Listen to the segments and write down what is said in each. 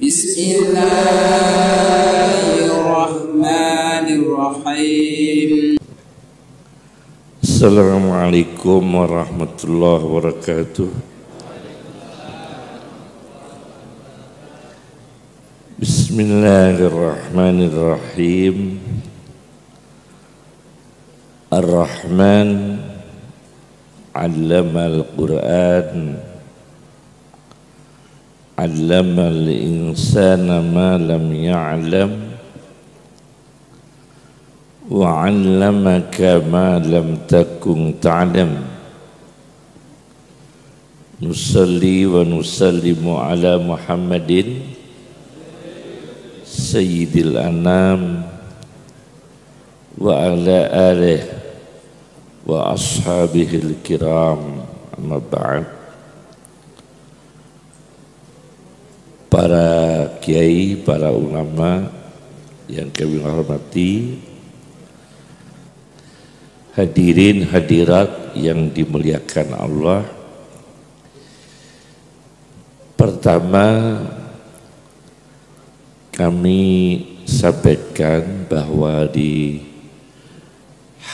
Bismillahirrahmanirrahim. Assalamualaikum warahmatullahi wabarakatuh. Bismillahirrahmanirrahim. Ar-Rahman 'allamal Qur'an, 'allamal insana ma lam ya'lam, wa 'allamaka ma lam takun ta'lam. Nusalli wa nusallimu ala Muhammadin sayyidil anam wa ala alihi wa ashabihil kiram, amma ba'd. Para kiai, para ulama yang kami hormati, hadirin hadirat yang dimuliakan Allah. Pertama, kami sampaikan bahwa di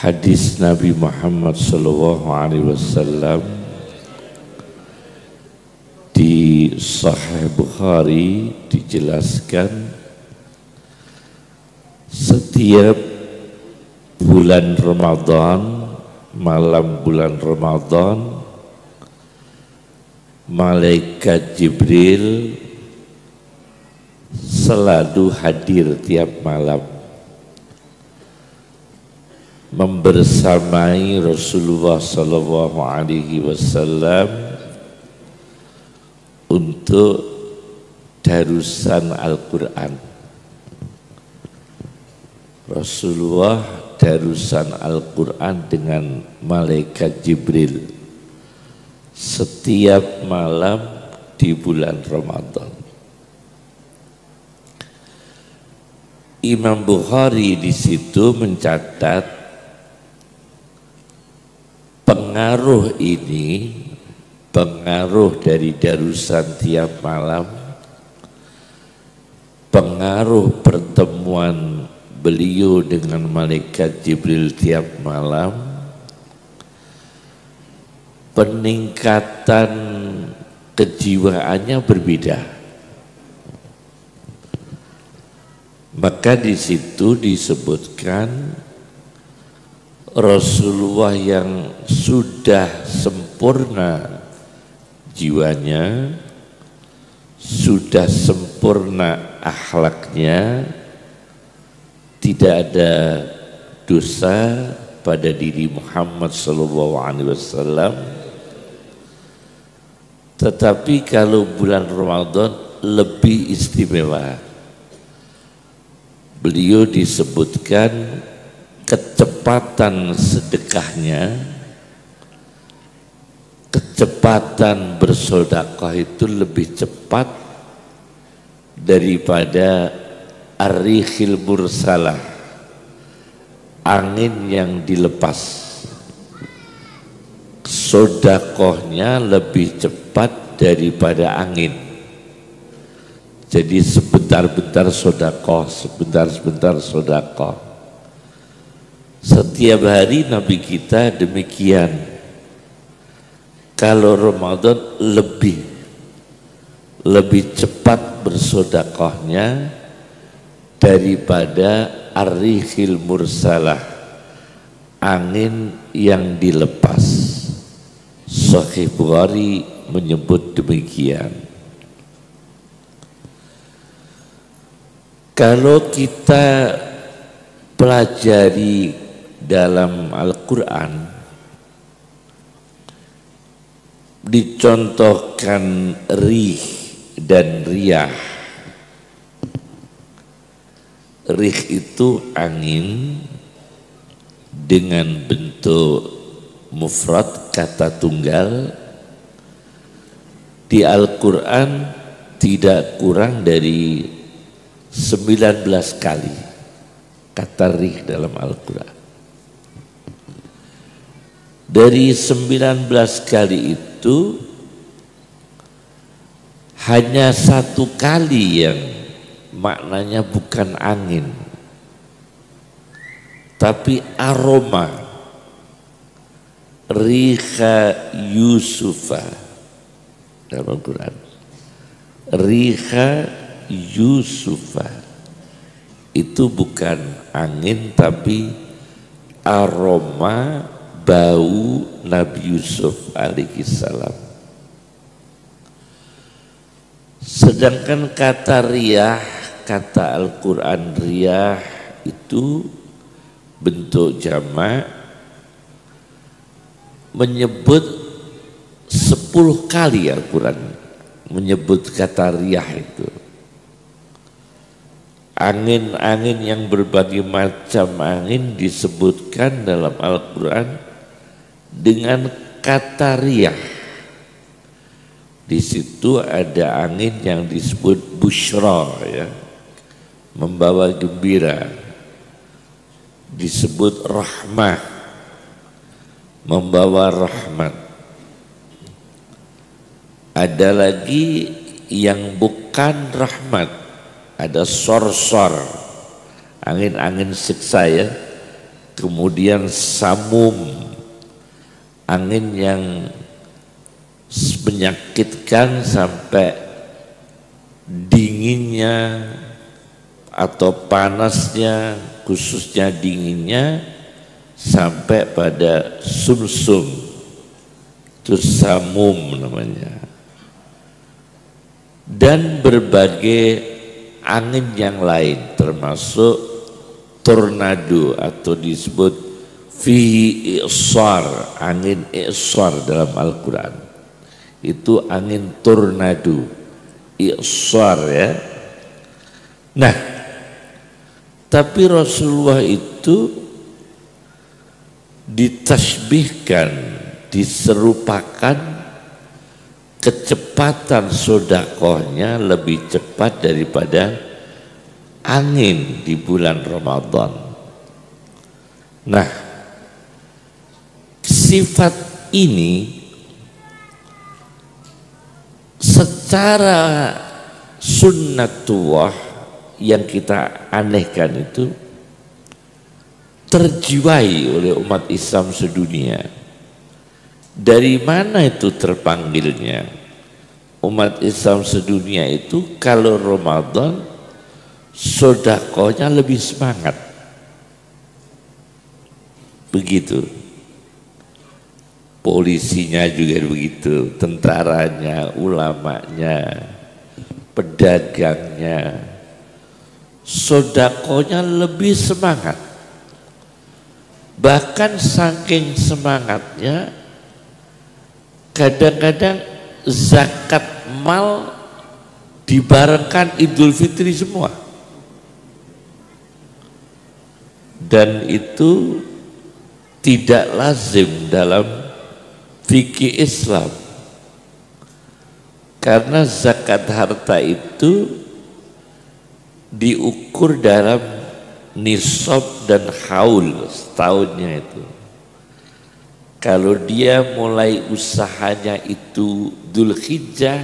hadis Nabi Muhammad SAW di Sahih Bukhari dijelaskan setiap bulan Ramadan, malam bulan Ramadan, malaikat Jibril selalu hadir tiap malam membersamai Rasulullah SAW untuk darusan Al-Quran. Rasulullah darusan Al-Quran dengan malaikat Jibril setiap malam di bulan Ramadan. Imam Bukhari di situ mencatat pengaruh ini, pengaruh dari darusan tiap malam, pengaruh pertemuan beliau dengan malaikat Jibril tiap malam, peningkatan kejiwaannya berbeda. Maka di situ disebutkan Rasulullah yang sudah sempurna jiwanya, sudah sempurna akhlaknya, tidak ada dosa pada diri Muhammad SAW. Tetapi kalau bulan Ramadan lebih istimewa. Beliau disebutkan kecepatan sedekahnya, kecepatan bersedekah itu lebih cepat daripada ar-rihil mursalah, angin yang dilepas. Sedekahnya lebih cepat daripada angin. Jadi sebentar-bentar sedekah, sebentar-bentar sedekah. Setiap hari Nabi kita demikian. Kalau Ramadan lebih cepat bersedekahnya daripada ar-rihil mursalah, angin yang dilepas. Sahih Bukhari menyebut demikian. Kalau kita pelajari dalam Al-Quran, dicontohkan rih dan riyah. Rih itu angin dengan bentuk mufrad, kata tunggal. Di Al-Quran tidak kurang dari 19 kali kata rih dalam Al-Quran. Dari 19 kali itu hanya satu kali yang maknanya bukan angin tapi aroma, riha Yusufa dalam Al-Quran. Riha Yusufa itu bukan angin tapi aroma bau Nabi Yusuf alaihi salam. Sedangkan kata riyah, kata Al-Quran riyah itu bentuk jamak, menyebut 10 kali Al-Quran menyebut kata riyah itu. Angin-angin yang berbagai macam angin disebutkan dalam Al-Quran dengan kata riyah. Di situ ada angin yang disebut busyra, ya, membawa gembira, disebut rahmah, membawa rahmat. Ada lagi yang bukan rahmat, ada sorsor, angin-angin siksa, ya. Kemudian samum, angin yang menyakitkan sampai dinginnya atau panasnya, khususnya dinginnya sampai pada sumsum, itu samum namanya. Dan berbagai angin yang lain termasuk tornado atau disebut fihi i'sar, angin i'sar dalam Al-Quran itu angin tornado, i'sar, ya. Nah, tapi Rasulullah itu ditasbihkan, diserupakan kecepatan sedekahnya lebih cepat daripada angin di bulan Ramadan. Nah, sifat ini secara sunnatullah yang kita anehkan itu terjiwai oleh umat Islam sedunia. Dari mana itu terpanggilnya? Umat Islam sedunia itu kalau Ramadan sedekahnya lebih semangat. Begitu. Polisinya juga begitu, tentaranya, ulamanya, pedagangnya, sedekahnya lebih semangat. Bahkan saking semangatnya, kadang-kadang zakat mal dibarengkan Idul Fitri semua. Dan itu tidak lazim dalam fikih Islam, karena zakat harta itu diukur dalam nisab dan haul setahunnya itu. Kalau dia mulai usahanya itu Dzulhijjah,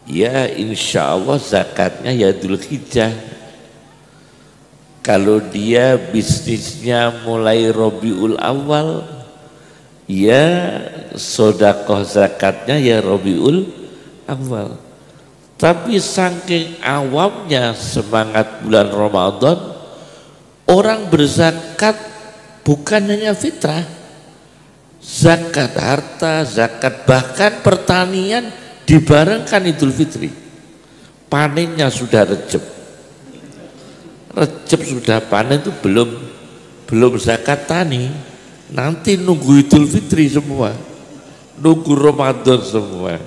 ya insya Allah zakatnya ya Dzulhijjah. Kalau dia bisnisnya mulai Rabiul Awal, ya sedekah zakatnya ya Rabiul Awal. Tapi saking awamnya semangat bulan Ramadan, orang berzakat bukan hanya fitrah, zakat harta, zakat bahkan pertanian dibarengkan Idul Fitri. Panennya sudah Recep sudah panen itu belum zakat tani. Nanti nunggu Idul Fitri semua, nunggu Ramadan semua.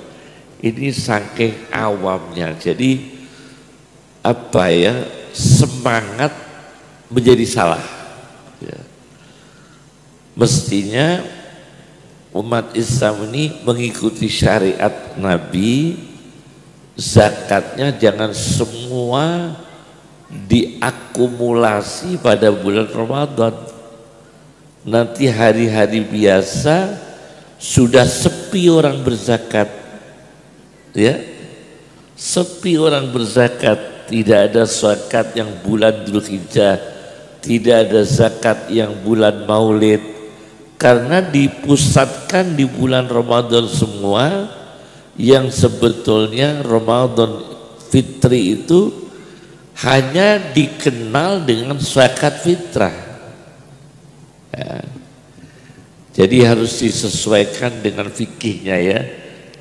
Ini saking awamnya. Jadi apa ya, semangat menjadi salah, ya. Mestinya umat Islam ini mengikuti syariat Nabi, zakatnya jangan semua diakumulasi pada bulan Ramadan. Nanti hari-hari biasa sudah sepi orang berzakat, ya. Sepi orang berzakat, tidak ada zakat yang bulan Dzulhijjah, tidak ada zakat yang bulan Maulid, karena dipusatkan di bulan Ramadan semua, yang sebetulnya Ramadan fitri itu hanya dikenal dengan zakat fitrah. Ya. Jadi harus disesuaikan dengan fikihnya ya.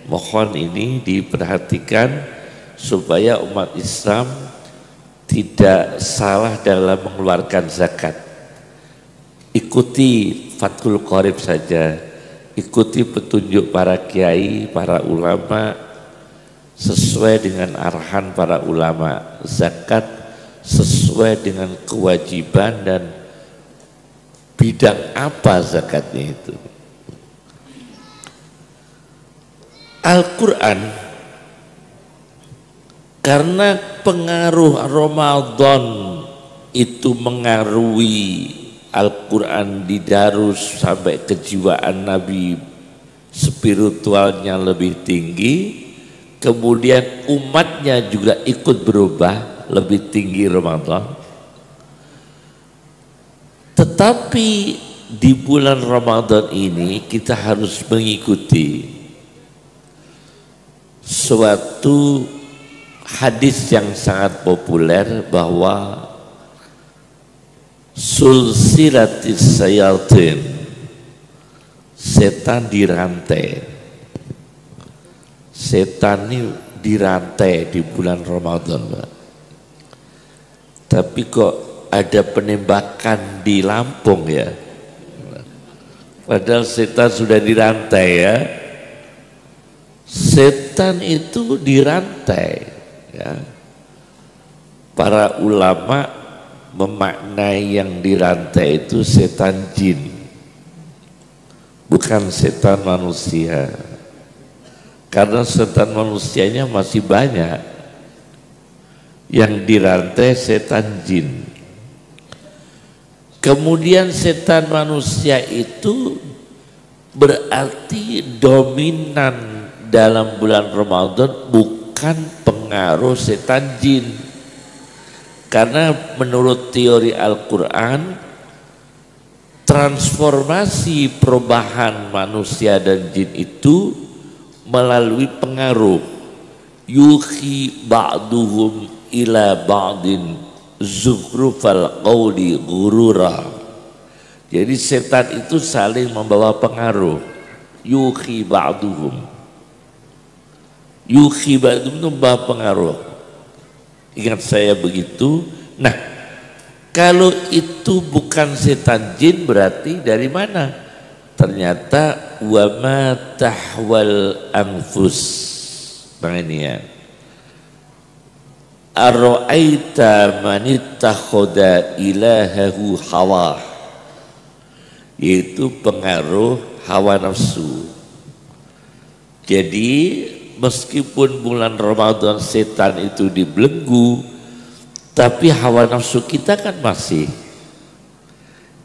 Mohon ini diperhatikan supaya umat Islam tidak salah dalam mengeluarkan zakat. Ikuti Fathul Qorib saja, ikuti petunjuk para kiai, para ulama, sesuai dengan arahan para ulama. Zakat sesuai dengan kewajiban dan bidang apa zakatnya itu. Al-Quran, karena pengaruh Ramadan itu mengaruhi Al-Quran didarus sampai kejiwaan Nabi, spiritualnya lebih tinggi, kemudian umatnya juga ikut berubah lebih tinggi Ramadan. Tetapi di bulan Ramadan ini kita harus mengikuti suatu hadis yang sangat populer bahwa sulsilatis sayatin, setan dirantai. Setan ini dirantai di bulan Ramadan, Pak. Tapi kok ada penembakan di Lampung ya? Padahal setan sudah dirantai ya. Setan itu dirantai. Ya. Para ulama memaknai yang dirantai itu setan jin, bukan setan manusia, karena setan manusianya masih banyak. Yang dirantai setan jin. Kemudian setan manusia itu berarti dominan dalam bulan Ramadan, bukan pengaruh setan jin. Karena menurut teori Al-Quran, transformasi perubahan manusia dan jin itu melalui pengaruh. Yuhi ba'duhum ila ba'din zukhrufal qawli ghurura. Jadi setan itu saling membawa pengaruh. Yuhi ba'duhum, yuhi ba'duhum itu membawa pengaruh. Ingat saya begitu. Nah, kalau itu bukan setan jin, berarti dari mana? Ternyata wa ma tahwal anfus. Bang ini ya. Ara'aita man ittakhadha ilahahu hawa, yaitu pengaruh hawa nafsu. Jadi meskipun bulan Ramadan setan itu dibelenggu, tapi hawa nafsu kita kan masih.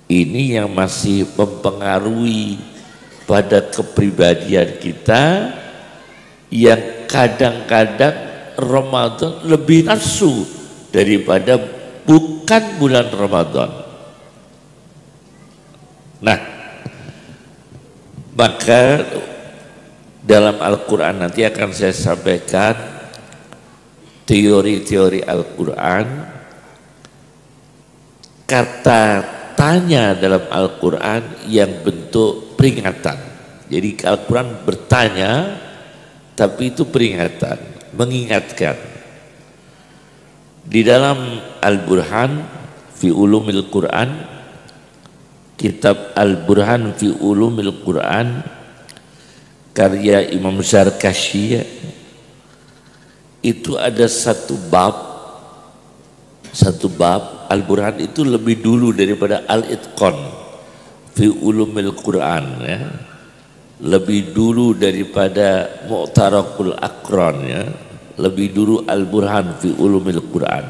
Ini yang masih mempengaruhi pada kepribadian kita, yang kadang-kadang Ramadan lebih nafsu daripada bukan bulan Ramadan. Nah, maka dalam Al-Quran nanti akan saya sampaikan teori-teori Al-Quran. Kata tanya dalam Al-Quran yang bentuk peringatan. Jadi Al-Quran bertanya, tapi itu peringatan, mengingatkan. Di dalam Al-Burhan fi Ulumil Quran, kitab Al-Burhan fi Ulumil Quran karya Imam Zarkashi, itu ada satu bab Al-Burhan itu lebih dulu daripada Al-Itqan fi Ulumil Quran ya. Lebih dulu daripada Mu'tarakul Aqran ya. Lebih dulu Al-Burhan fi Ulumil Quran.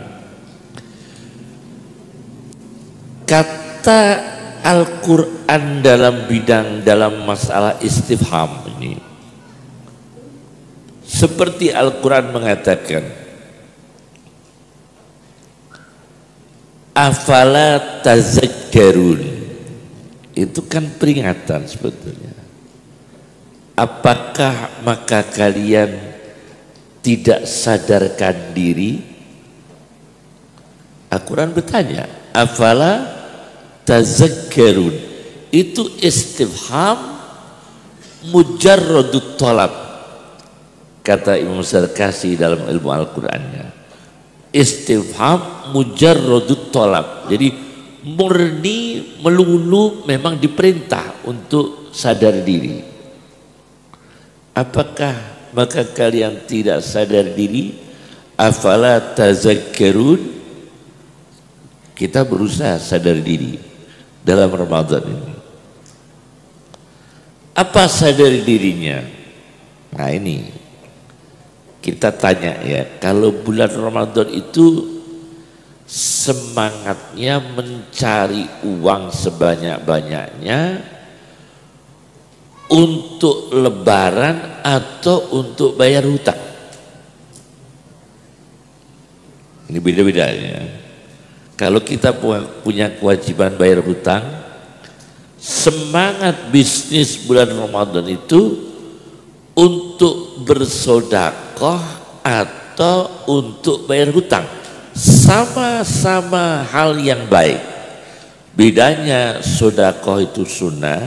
Kata Al-Quran dalam masalah istifham ini, Seperti Al-Quran mengatakan, afala tazakkarun, itu kan peringatan sebetulnya. Apakah maka kalian tidak sadarkan diri? Al-Quran bertanya, afala tazakkarun, itu istifham mujarradut talab, kata Imam Zarkasi dalam ilmu Al-Qurannya. Istifham mujarradut talab, jadi murni melulu memang diperintah untuk sadar diri. Apakah maka kalian tidak sadar diri? Afala tazakkarun, kita berusaha sadar diri dalam Ramadan ini. Apa sadar dirinya? Nah ini kita tanya ya, kalau bulan Ramadan itu semangatnya mencari uang sebanyak-banyaknya untuk lebaran atau untuk bayar hutang? Ini beda-beda ya. Kalau kita punya kewajiban bayar hutang, semangat bisnis bulan Ramadan itu untuk bersedekah atau untuk bayar hutang. Sama-sama hal yang baik. Bedanya sedekah itu sunnah,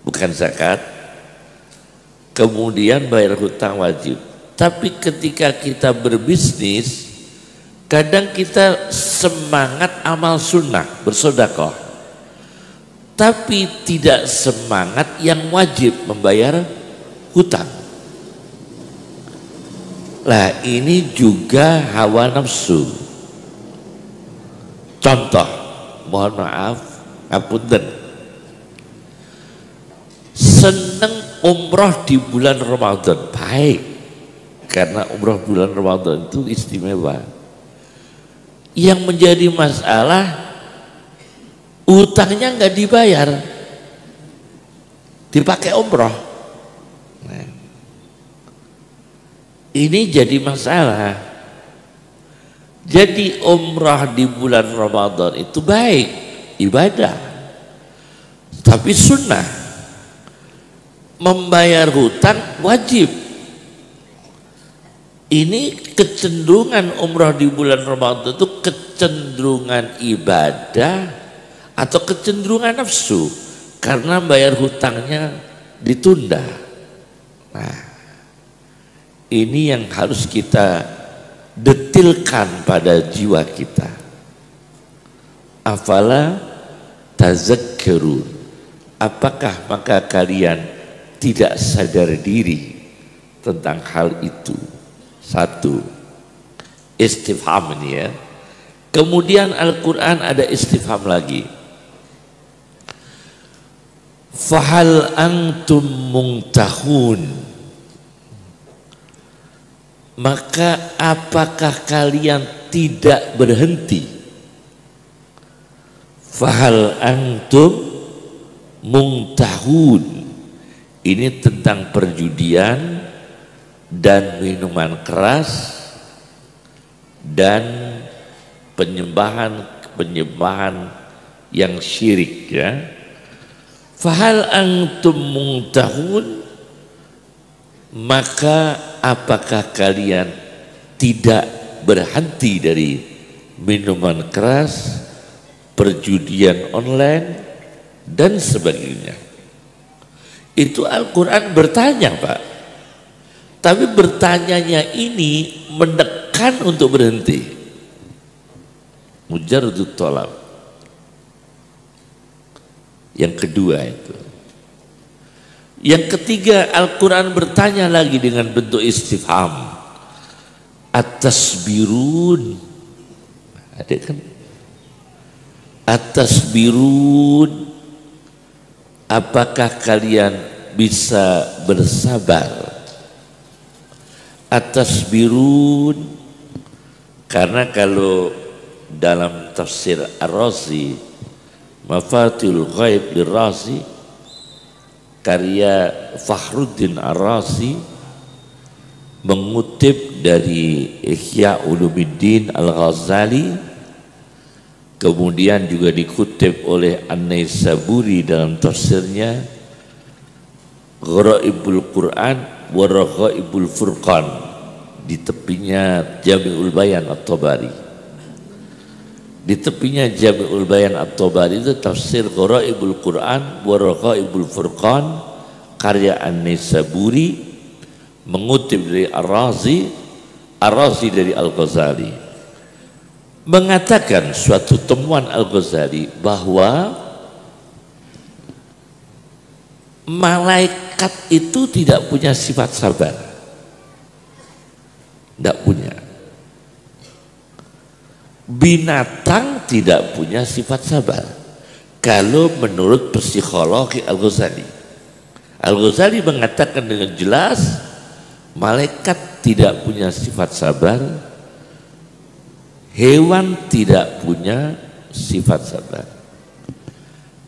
bukan zakat. Kemudian bayar hutang wajib. Tapi ketika kita berbisnis, kadang kita semangat amal sunnah, bersedekah, tapi tidak semangat yang wajib, membayar hutang. Lah ini juga hawa nafsu. Contoh, mohon maaf, ngapunten, seneng umroh di bulan Ramadan, baik, karena umroh bulan Ramadan itu istimewa. Yang menjadi masalah, utangnya nggak dibayar, dipakai umroh. Nah, ini jadi masalah. Jadi umrah di bulan Ramadan itu baik, ibadah, tapi sunnah. Membayar hutang wajib. Ini kecenderungan umrah di bulan Ramadan itu kecenderungan ibadah atau kecenderungan nafsu, karena bayar hutangnya ditunda. Nah, ini yang harus kita detilkan pada jiwa kita. Afala tazakkarun, apakah maka kalian tidak sadar diri tentang hal itu? Satu, istifham ini ya. Kemudian Al-Quran ada istifham lagi. Fahal antum muntahun, maka apakah kalian tidak berhenti? Fahal antum muntahun, ini tentang perjudian dan minuman keras dan penyembahan yang syirik ya. Fahal antum muntahun, maka apakah kalian tidak berhenti dari minuman keras, perjudian online dan sebagainya? Itu Al-Quran bertanya, Pak. Tapi bertanyanya ini menekan untuk berhenti. Mujarradut thalab. Yang kedua itu. Yang ketiga, Al-Quran bertanya lagi dengan bentuk istifham. Atasbirun. Ada kan? Atasbirun. Apakah kalian bisa bersabar? Atasbirun, karena kalau dalam tafsir Ar-Razi, Mafatihul Ghaib Lir-Razi, karya Fakhruddin Ar-Razi, mengutip dari Ihya Ulumuddin Al-Ghazali, kemudian juga dikutip oleh An-Naisaburi dalam tafsirnya Gharaibul Quran wa Raghaibul Furqan, di tepinya Jami'ul Bayan At-Tabari. Di tepinya Jami'ul Bayan At-Tabari itu tafsir Gharaibul Quran wa Raghaibul Furqan karya An-Naisaburi, mengutip dari Ar-Razi dari Al-Ghazali, mengatakan suatu temuan Al-Ghazali bahwa malaikat itu tidak punya sifat sabar, tidak punya. Binatang tidak punya sifat sabar kalau menurut psikologi Al-Ghazali. Al-Ghazali mengatakan dengan jelas malaikat tidak punya sifat sabar, hewan tidak punya sifat sabar.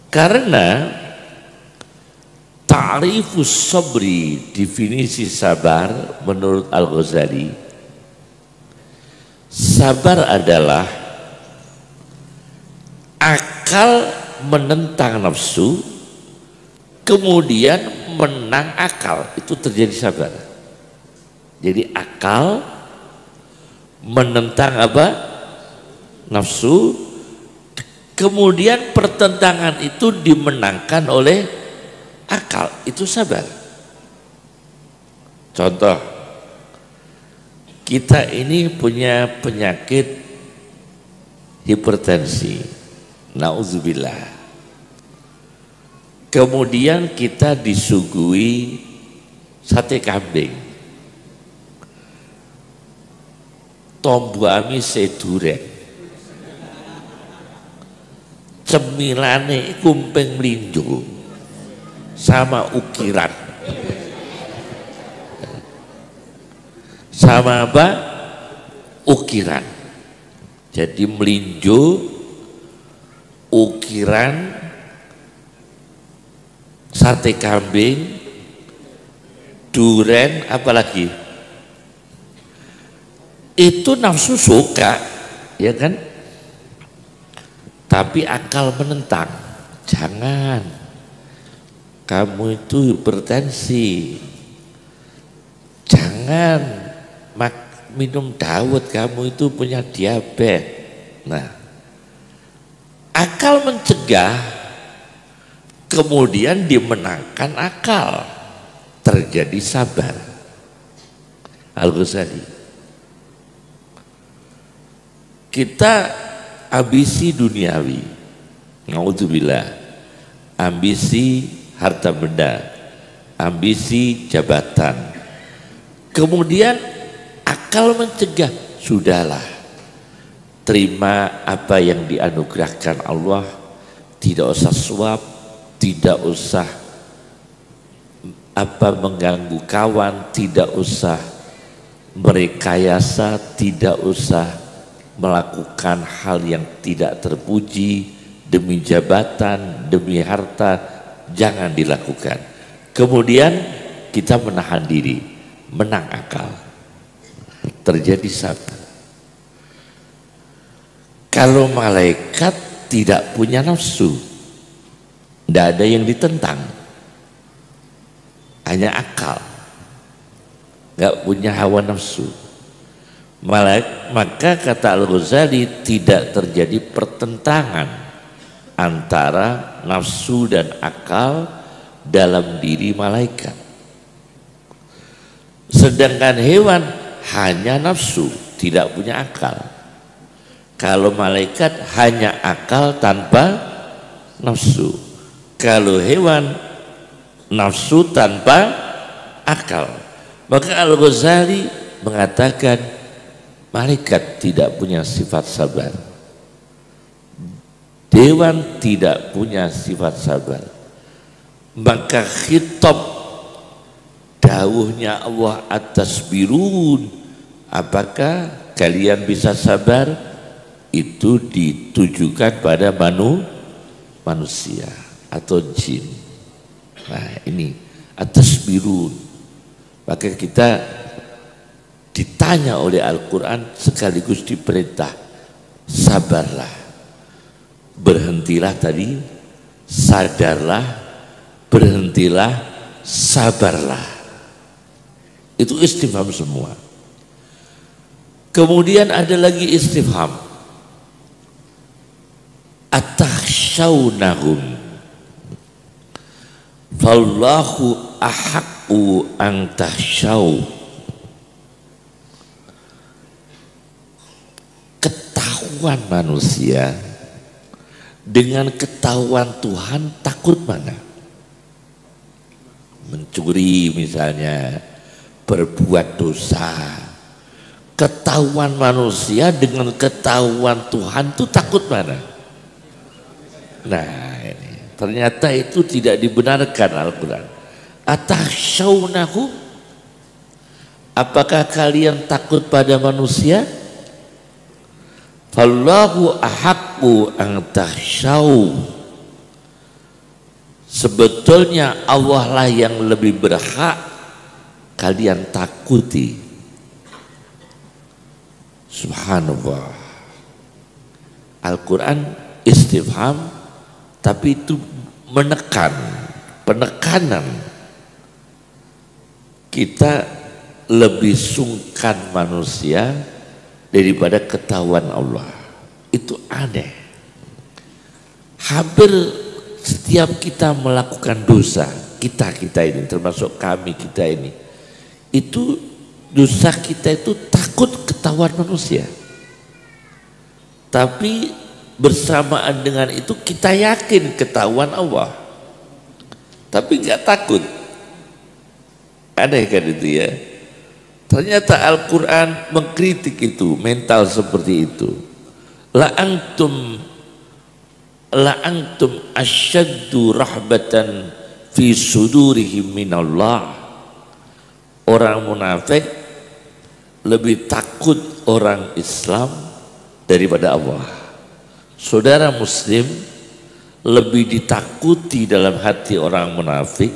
Karena ta'rifus sabri, definisi sabar menurut Al-Ghazali, sabar adalah akal menentang nafsu kemudian menang akal, itu terjadi sabar. Jadi akal menentang apa? Nafsu, kemudian pertentangan itu dimenangkan oleh akal, itu sabar. Contoh, kita ini punya penyakit hipertensi, na'udzubillah. Kemudian kita disuguhi sate kambing, tombu ami seduren, cemilane kumpeng melinjo sama ukiran, sama apa? Ukiran. Jadi melinjo, ukiran, sate kambing, duren, apalagi itu nafsu suka, ya kan? Tapi akal menentang, jangan, kamu itu hipertensi, jangan minum dawet, kamu itu punya diabetes. Nah, akal mencegah, kemudian dimenangkan akal, terjadi sabar. Al-Ghazali. Kita ambisi duniawi, naudzubillah, ambisi harta benda, ambisi jabatan, kemudian akal mencegah, sudahlah, terima apa yang dianugerahkan Allah, tidak usah suap, tidak usah mengganggu kawan, tidak usah merekayasa, tidak usah melakukan hal yang tidak terpuji demi jabatan, demi harta, jangan dilakukan. Kemudian kita menahan diri, menang akal, terjadi sabar. Kalau malaikat tidak punya nafsu, tidak ada yang ditentang, hanya akal, nggak punya hawa nafsu. Maka kata Al-Ghazali, tidak terjadi pertentangan antara nafsu dan akal dalam diri malaikat. Sedangkan hewan hanya nafsu, tidak punya akal. Kalau malaikat hanya akal tanpa nafsu. Kalau hewan nafsu tanpa akal. Maka Al-Ghazali mengatakan malaikat tidak punya sifat sabar, dewan tidak punya sifat sabar. Maka khitab dawuhnya Allah atas birun, apakah kalian bisa sabar, itu ditujukan pada manusia atau jin. Nah ini atas birun, maka kita ditanya oleh Al-Quran sekaligus diperintah, sabarlah, berhentilah tadi, sadarlah, berhentilah, sabarlah. Itu istifham semua. Kemudian ada lagi istifham, atakhshawnahum fallahu ahaqqu an takhshaw. Ketahuan manusia dengan ketahuan Tuhan, takut mana? Mencuri misalnya, berbuat dosa. Ketahuan manusia dengan ketahuan Tuhan itu takut mana? Nah ini ternyata itu tidak dibenarkan Al-Quran. Atakhshawnahu, apakah kalian takut pada manusia? Fallahu ahaqqu an takhshaw, sebetulnya Allah lah yang lebih berhak kalian takuti. Subhanallah. Al-Quran istifham, tapi itu menekan, penekanan. Kita lebih sungkan manusia daripada ketahuan Allah. Itu aneh. Hampir setiap kita melakukan dosa, kita ini termasuk kami kita ini, itu dosa kita itu takut ketahuan manusia. Tapi bersamaan dengan itu kita yakin ketahuan Allah, tapi nggak takut. Aneh kan itu ya. Ternyata Al-Quran mengkritik itu, mental seperti itu. La antum asyaddu rahbatan fi sudurihim minallah. Orang munafik lebih takut orang Islam daripada Allah. Saudara muslim lebih ditakuti dalam hati orang munafik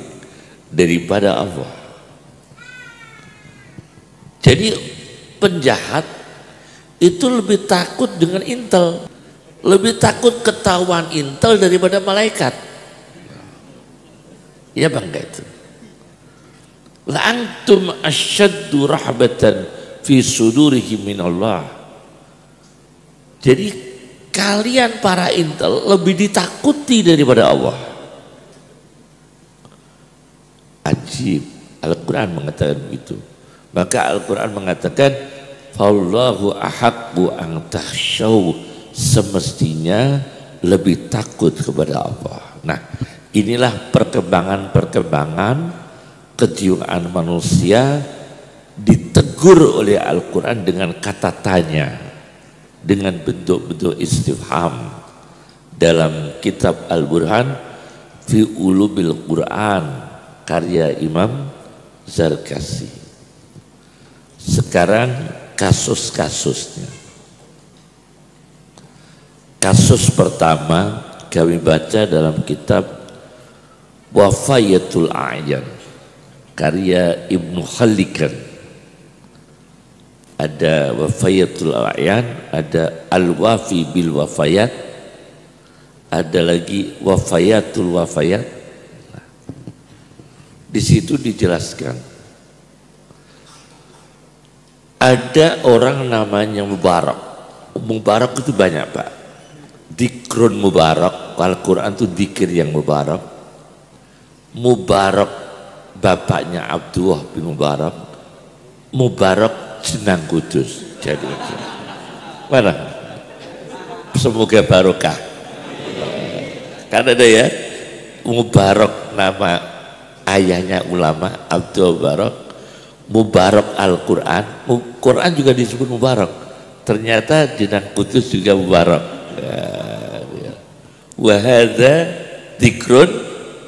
daripada Allah. Jadi penjahat itu lebih takut dengan intel, lebih takut ketahuan intel daripada malaikat. Ya bangga itu. La antum asyaddu rahbatan fi sudurihim minallah. Jadi kalian para intel lebih ditakuti daripada Allah. Ajib, Al-Quran mengatakan begitu. Maka Al-Quran mengatakan fallahu ahaqqu an takhshaw, semestinya lebih takut kepada Allah. Nah, inilah perkembangan kejiwaan manusia ditegur oleh Al-Quran dengan kata tanya, dengan bentuk-bentuk istifham dalam kitab Al-Burhan fi Ulubil Quran karya Imam Zarkasi. Sekarang kasus-kasusnya. Kasus pertama kami baca dalam kitab Wafayatul A'yan karya Ibnu Khalikan. Ada Wafayatul A'yan, ada Al-Wafi bil Wafayat, ada lagi Wafayatul Wafayat. Nah, di situ dijelaskan ada orang namanya Mubarak. Mubarak itu banyak Pak. Dikrun Mubarak, Al-Quran itu dikir yang Mubarak. Mubarak bapaknya Abdullah bin Mubarak. Mubarak Jenang Kudus. Jadi mana? Semoga barokah. Kan ada ya Mubarak, nama ayahnya ulama Abdul Mubarak. Mubarak Al-Quran, Quran juga disebut Mubarak. Ternyata Jenang Kudus juga Mubarak. Wa hadza dzikrun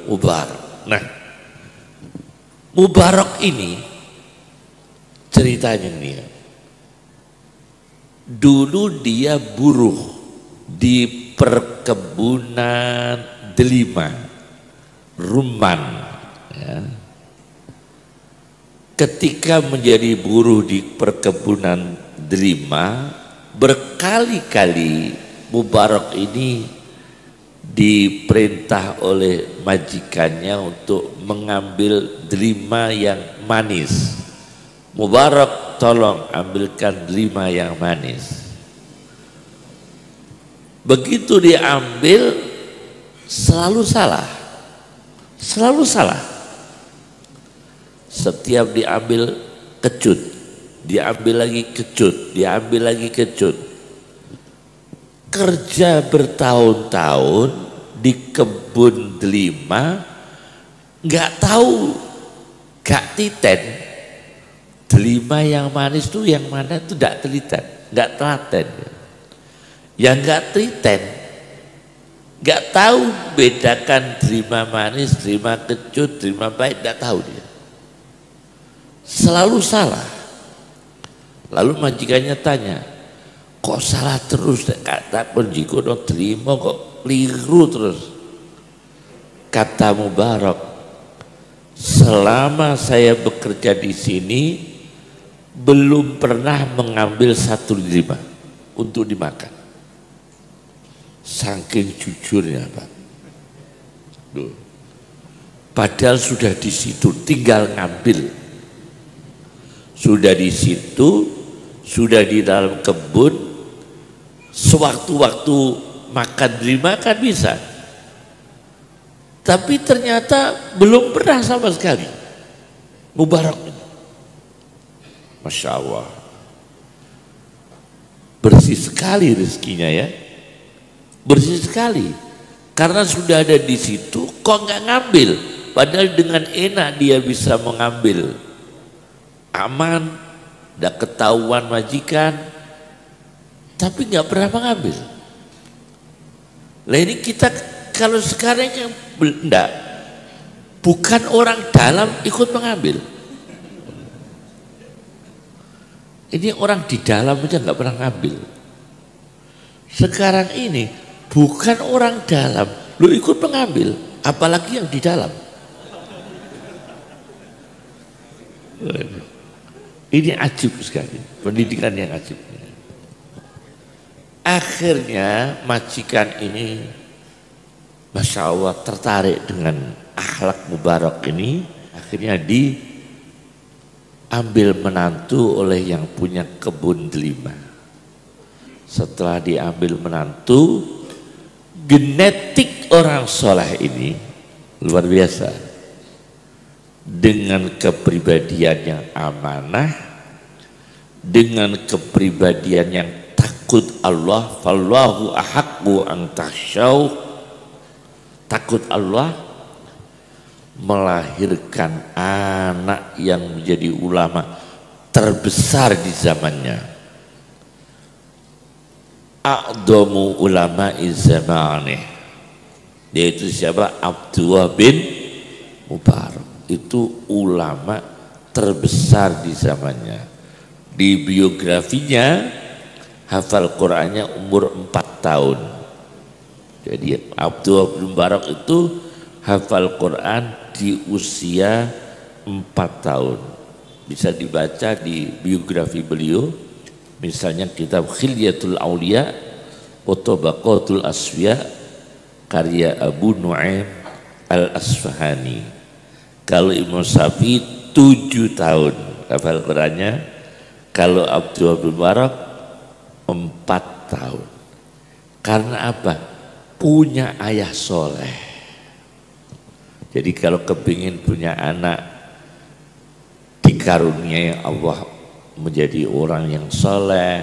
Mubarak. Nah, Mubarak ini ceritanya nih, dulu dia buruh di perkebunan delima, rumman, ya. ketika menjadi buruh di perkebunan delima, berkali-kali Mubarak ini diperintah oleh majikannya untuk mengambil delima yang manis. Mubarak, tolong ambilkan delima yang manis. Begitu diambil selalu salah, selalu salah. Setiap diambil kecut, diambil lagi kecut, diambil lagi kecut. Kerja bertahun-tahun di kebun delima, nggak tahu, nggak titen delima yang manis tuh yang mana tuh nggak teliten, nggak telaten. Yang nggak telaten, nggak tahu bedakan delima manis, delima kecut, delima baik, nggak tahu dia. Selalu salah. Lalu majikannya tanya, kok salah terus? Kata penjiku dong terima kok keliru terus. Kata Mubarak, selama saya bekerja di sini belum pernah mengambil satu delima untuk dimakan. Saking jujurnya, Pak. Duh. Padahal sudah di situ, tinggal ngambil. Sudah di situ, sudah di dalam kebun. Sewaktu-waktu makan delima kan bisa, tapi ternyata belum pernah sama sekali. Mubarak, Masya Allah, bersih sekali rezekinya ya, bersih sekali. Karena sudah ada di situ, kok nggak ngambil? Padahal dengan enak dia bisa mengambil, aman, tidak ketahuan majikan. Tapi nggak pernah mengambil. Nah ini kita kalau sekarang yang enggak, bukan orang dalam ikut mengambil. Ini orang di dalam aja nggak pernah ngambil. Sekarang ini bukan orang dalam, lu ikut mengambil, apalagi yang di dalam. Ini ajib sekali, pendidikan yang ajib. Akhirnya majikan ini Masya Allah tertarik dengan akhlak Mubarak ini. Akhirnya diambil menantu oleh yang punya kebun delima. Setelah diambil menantu, genetik orang soleh ini luar biasa. Dengan kepribadian yang amanah, dengan kepribadian yang takut Allah, fallahu ahaqqu an takhshaw, takut Allah, melahirkan anak yang menjadi ulama terbesar di zamannya. A'dhamu ulama'i zamanih, yaitu siapa? Abdullah bin Mubarak. Itu ulama terbesar di zamannya. Di biografinya hafal Qur'annya umur 4 tahun. Jadi Abdullah bin Mubarak itu hafal Qur'an di usia 4 tahun. Bisa dibaca di biografi beliau, misalnya kitab Khilyatul Aulia, Tabaqatul Asfiya, karya Abu Nu'aim Al-Asfahani. Kalau Imam Syafi'i 7 tahun hafal Qur'annya, kalau Abdullah bin Mubarak 4 tahun. Karena apa? Punya ayah soleh. Jadi kalau kepingin punya anak dikaruniai Allah menjadi orang yang soleh,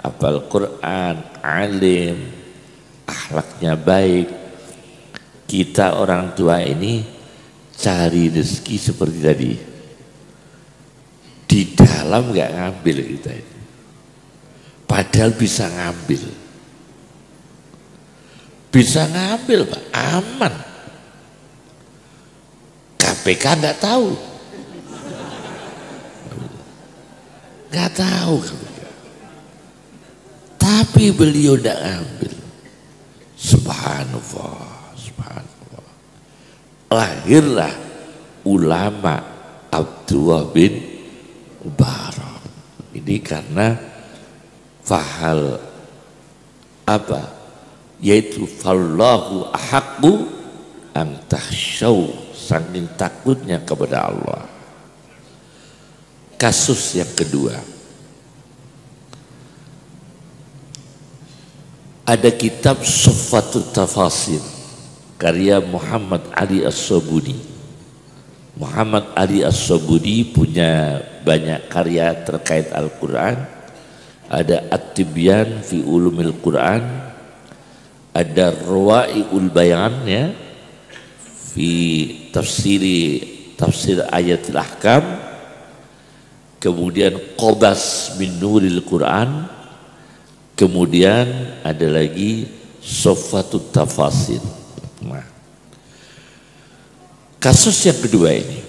hafal Quran, alim, akhlaknya baik, kita orang tua ini cari rezeki seperti tadi. Di dalam nggak ngambil kita ini. Padahal bisa ngambil. Bisa ngambil Pak, aman. KPK nggak tahu. Nggak tahu KPK. Tapi beliau tidak ngambil. Subhanallah, subhanallah. Lahirlah ulama Abdullah bin Mubarak. Ini karena fahal apa? Yaitu fallahu ahaqqu an tahsyau, saking takutnya kepada Allah. Kasus yang kedua, ada kitab Suffatut Tafasir karya Muhammad Ali As-Sobuni. Muhammad Ali As-Sobuni punya banyak karya terkait Al-Quran. Ada At-Tibyan fi Ulumil Quran, ada Rawa'iul Bayan ya fi tafsir ayatil ahkam, kemudian Qobas min Nuril Quran, kemudian ada lagi Suffatut Tafasir. Nah, kasus yang kedua ini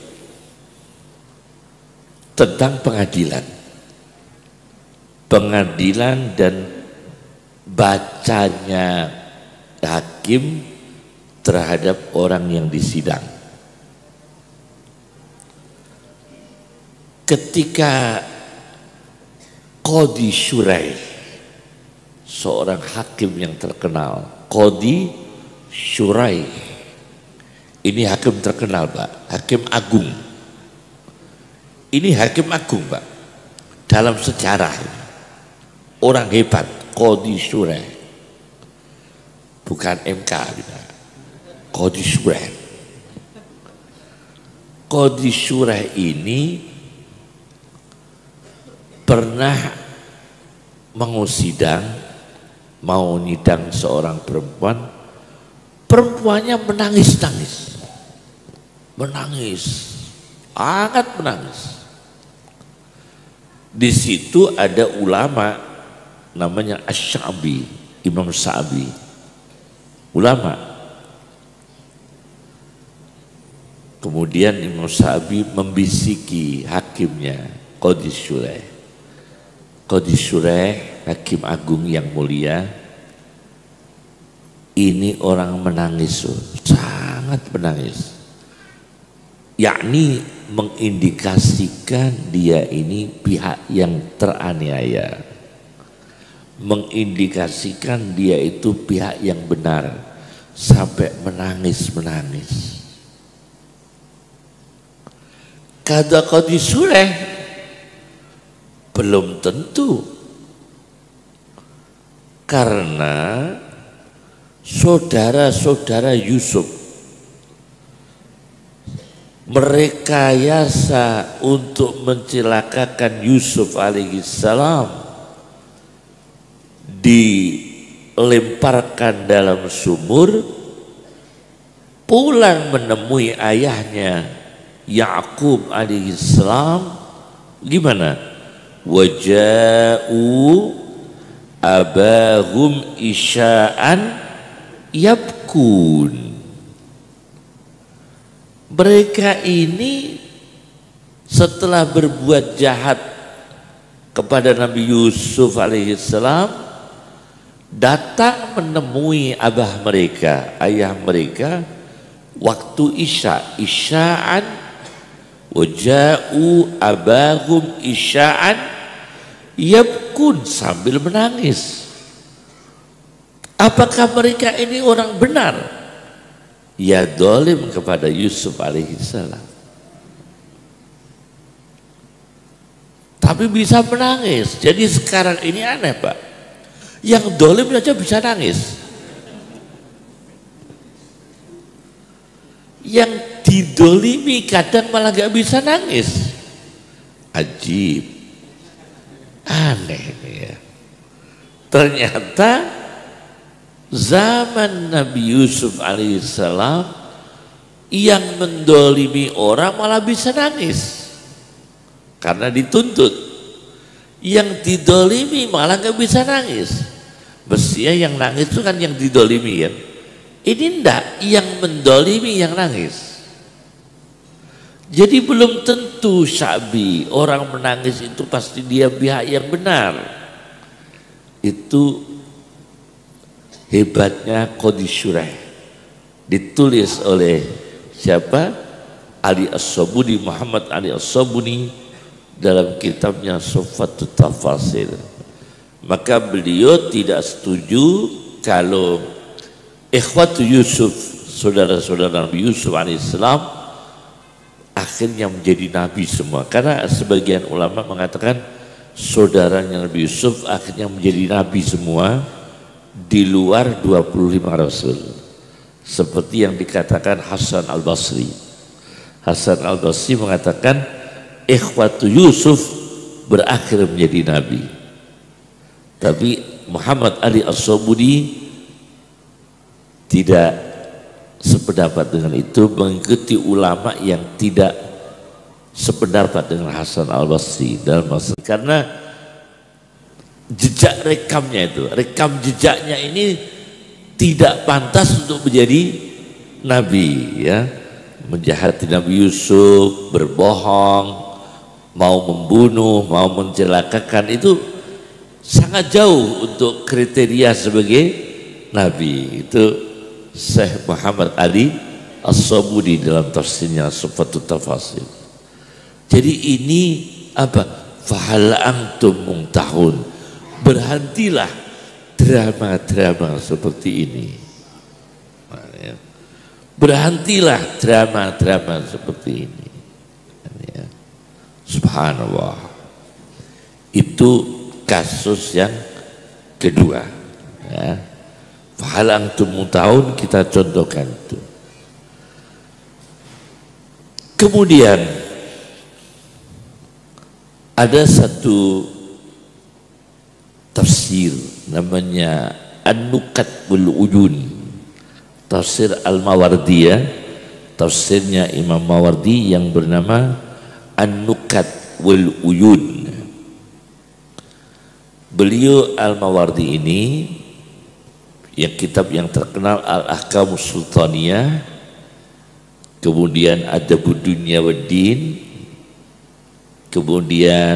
tentang pengadilan dan bacanya hakim terhadap orang yang disidang. Ketika Qadhi Shuraih, seorang hakim yang terkenal, Qadhi Shuraih, ini hakim terkenal Pak, hakim agung. Ini hakim agung Pak, dalam sejarah ini. Orang hebat, Qadhi Shuraih, bukan MK, Qadhi Shuraih. Qadhi Shuraih ini pernah mengusidang, mau nyidang seorang perempuan, perempuannya menangis, sangat menangis. Di situ ada ulama namanya Asy-Sya'bi, Imam Sya'bi, ulama. Kemudian Imam Sya'bi membisiki hakimnya Qadhi Shuraih. Qadhi Shuraih, hakim agung yang mulia, ini orang menangis, sangat menangis. Yakni mengindikasikan dia ini pihak yang teraniaya, mengindikasikan dia itu pihak yang benar, sampai menangis. Kata Qadhi Shuraih, belum tentu, karena saudara-saudara Yusuf merekayasa untuk mencelakakan Yusuf alaihissalam, dilemparkan dalam sumur, pulang menemui ayahnya Ya'qub alaihissalam, gimana? Waja'u abahum isya'an yabkun. Mereka ini setelah berbuat jahat kepada Nabi Yusuf alaihissalam, datang menemui abah mereka, ayah mereka, waktu isya'an, waja'u abahum isya'an yabkun, sambil menangis. Apakah mereka ini orang benar? Ya dolim kepada Yusuf alaihissalam, tapi bisa menangis. Jadi sekarang ini aneh Pak, yang dolim saja bisa nangis, yang didolimi kadang malah gak bisa nangis. Ajib, aneh ini ya. Ternyata zaman Nabi Yusuf alaihissalam, yang mendolimi orang malah bisa nangis karena dituntut. Yang didolimi malah gak bisa nangis. Mestinya yang nangis itu kan yang didolimi kan. Ini enggak, yang mendolimi yang nangis. Jadi belum tentu Sya'bi, orang menangis itu pasti dia pihak yang benar. Itu hebatnya Qadhi Shuraih. Ditulis oleh siapa? Ali As-Sabuni, Muhammad Ali As-Sabuni, dalam kitabnya Sufatut Tafasir. Maka beliau tidak setuju kalau ikhwatu Yusuf, saudara-saudara Nabi Yusuf alaihissalam, akhirnya menjadi nabi semua. Karena sebagian ulama mengatakan saudaranya Nabi Yusuf akhirnya menjadi nabi semua di luar 25 rasul. Seperti yang dikatakan Hasan Al-Basri. Hasan Al-Basri mengatakan ikhwatu Yusuf berakhir menjadi nabi. Tapi Muhammad Ali As-Sabuni tidak sependapat dengan itu, mengikuti ulama yang tidak sependapat dengan Hasan Al-Basri dalam masalah, karena jejak rekamnya itu, rekam jejaknya ini tidak pantas untuk menjadi nabi, ya. Menjahati Nabi Yusuf, berbohong, mau membunuh, mau mencelakakan, itu sangat jauh untuk kriteria sebagai nabi. Itu Syekh Muhammad Ali As-Sabuni dalam tafsirnya Sufatut Tafasir. Jadi ini apa? Fahal antum muntahun, berhentilah drama-drama seperti ini. Nah, ya. Berhentilah drama-drama seperti ini. Ya. Subhanallah. Itu kasus yang kedua, ya. Fahal antum muntahun, kita contohkan itu. Kemudian ada satu tafsir namanya An-Nukat wal Uyun, tafsir Al-Mawardi, ya. Tafsirnya Imam Mawardi yang bernama An-Nukat wal Uyun. Beliau Al-Mawardi ini yang kitab yang terkenal Al-Ahkamus Sultaniyah, kemudian Adabud Dunya Waddin, kemudian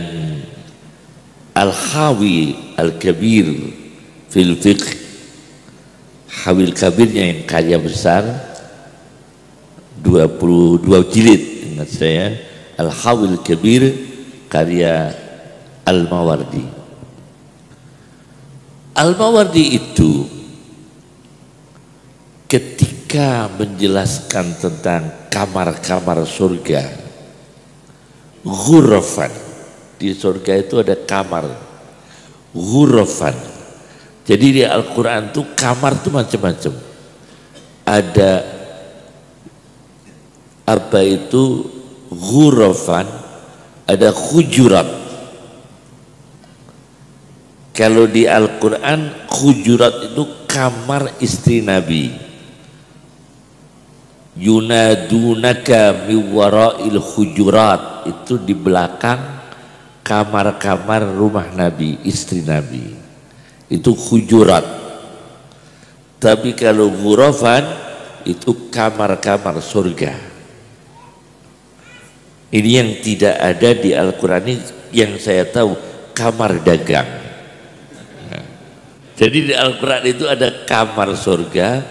Al-Hawi Al-Kabir fil Fiqh, Hawil Kabirnya yang karya besar 22 jilid, ingat saya, Al-Hawil Kabir karya Al-Mawardi. Al-Mawardi itu ketika menjelaskan tentang kamar-kamar surga, ghurafan, di surga itu ada kamar, ghurafan. Jadi di Al-Quran itu kamar itu macam-macam. Ada apa itu ghurafan, ada hujurat. Kalau di Al-Quran hujurat itu kamar istri Nabi. Yunadunaka miwara'il hujurat, itu di belakang kamar-kamar rumah Nabi, istri Nabi, itu hujurat. Tapi kalau ghurafan itu kamar-kamar surga. Ini yang tidak ada di Al-Quran ini, yang saya tahu kamar dagang. Jadi di Al-Quran itu ada kamar surga,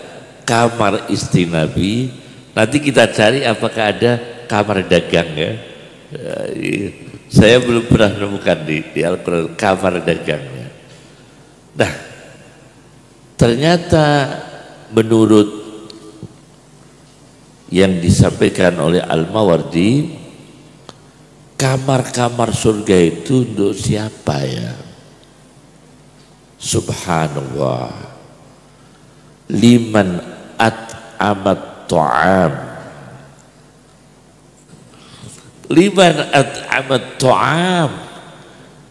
kamar istri Nabi. Nanti kita cari apakah ada kamar dagang, ya. Saya belum pernah menemukan di Al-Quran kamar dagangnya. Nah, ternyata menurut yang disampaikan oleh Al-Mawardi, kamar-kamar surga itu untuk siapa, ya? Subhanallah. Liman at'amat ta'am, liman at'amat ta'am,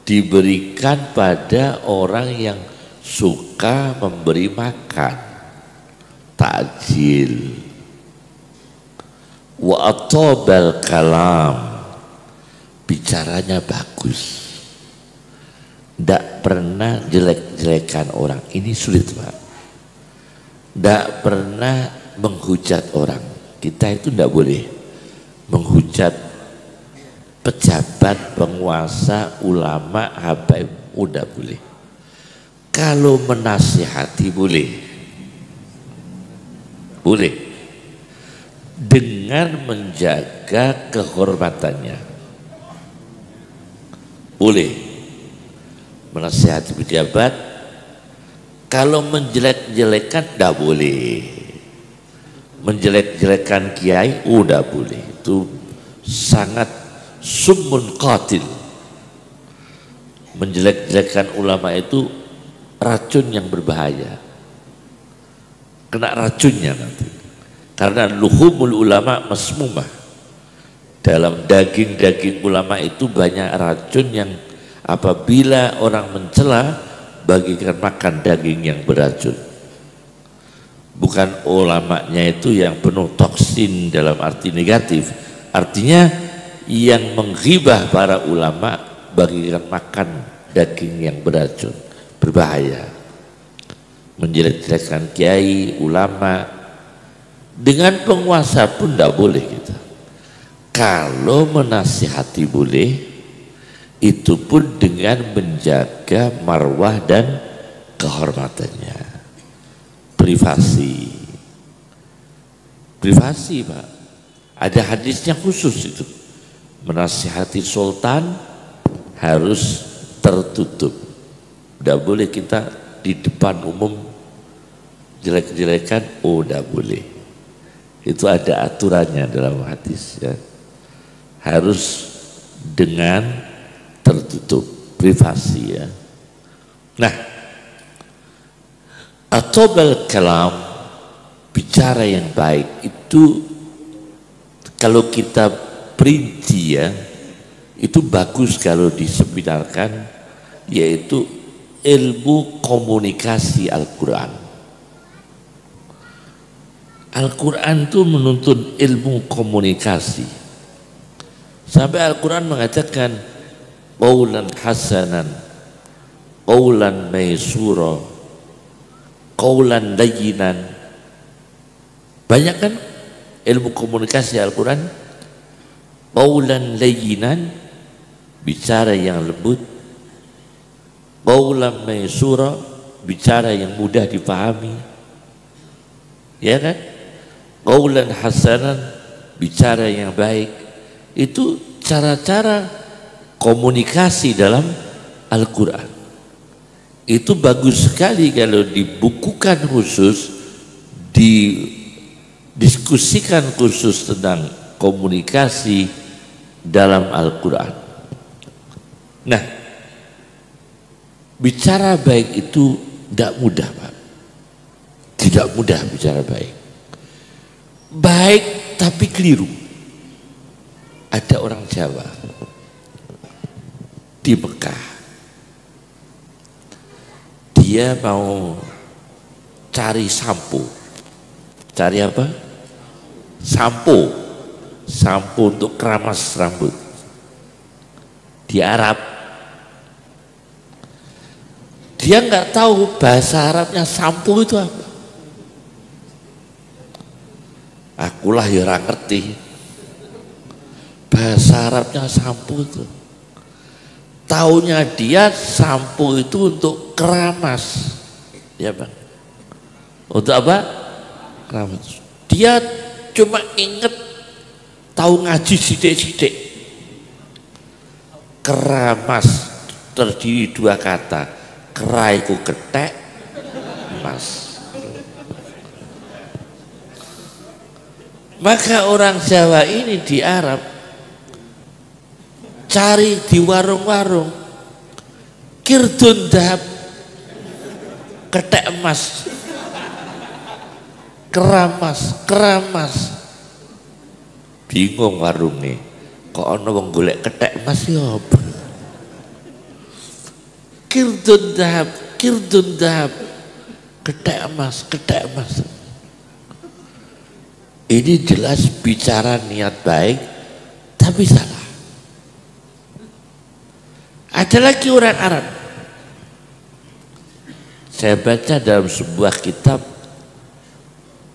diberikan pada orang yang suka memberi makan, takjil. Wa atabal kalam, bicaranya bagus, tidak pernah jelek-jelekan orang. Ini sulit, Pak. Tidak pernah menghujat orang. Kita itu tidak boleh menghujat pejabat, penguasa, ulama, habaib, udah boleh. Kalau menasihati boleh, boleh, dengan dengan menjaga kehormatannya. Boleh menasihati pejabat, kalau menjelek-jelekan tidak boleh. Menjelek-jelekan kiai udah boleh. Itu sangat summun qatil. Menjelek-jelekan ulama itu racun yang berbahaya. Kena racunnya nanti. Karena luhumul ulama masmumah. Dalam daging-daging ulama itu banyak racun yang apabila orang mencela bagikan makan daging yang beracun. Bukan ulamanya itu yang penuh toksin dalam arti negatif. Artinya yang menghibah para ulama bagikan makan daging yang beracun, berbahaya. Menjelek-jelekkan kiai, ulama, dengan penguasa pun tidak boleh kita. Kalau menasihati boleh, itu pun dengan menjaga marwah dan kehormatannya. Privasi, privasi Pak. Ada hadisnya khusus itu. Menasihati sultan harus tertutup. Tidak boleh kita di depan umum jelek-jelekan, oh tidak boleh. Itu ada aturannya dalam hadis ya. Harus dengan tertutup, privasi ya. Nah, atobal kalam, bicara yang baik itu kalau kita perinci ya, itu bagus kalau diseminarkan, yaitu ilmu komunikasi Al-Quran. Al-Quran itu menuntut ilmu komunikasi. Sampai Al-Quran mengatakan qawlan hasanan, qawlan maysura, qawlan layyinan. Banyak kan ilmu komunikasi Al-Quran. Qawlan layyinan, bicara yang lembut. Qawlan maysura, bicara yang mudah dipahami. Ya kan? Qawlan hasanan, bicara yang baik. Itu cara-cara komunikasi dalam Al-Quran. Itu bagus sekali kalau dibukukan khusus, didiskusikan khusus tentang komunikasi dalam Al-Quran. Nah, bicara baik itu tidak mudah Pak. Tidak mudah bicara baik. Baik tapi keliru. Ada orang Jawa di Mekah, dia mau cari sampo. Cari apa? Sampo. Sampo untuk keramas rambut di Arab. Dia nggak tahu bahasa Arabnya sampo itu apa. Akulah ya ora ngerti bahasa Arabnya sampo itu. Taunya dia sampo itu untuk keramas, ya Bang. Untuk apa? Keramas. Dia cuma inget tahu ngaji sidik-sidik. Keramas terdiri dua kata, keraiku ketek, emas. Maka orang Jawa ini di Arab cari di warung-warung kirdun dahab, ketek emas, keramas. Bingung warungnya, kok ana wong golek ketek emas ya apa? Kirdun dahab, ketek emas. Ini jelas bicara niat baik tapi salah. Ada lagi orang Arab, saya baca dalam sebuah kitab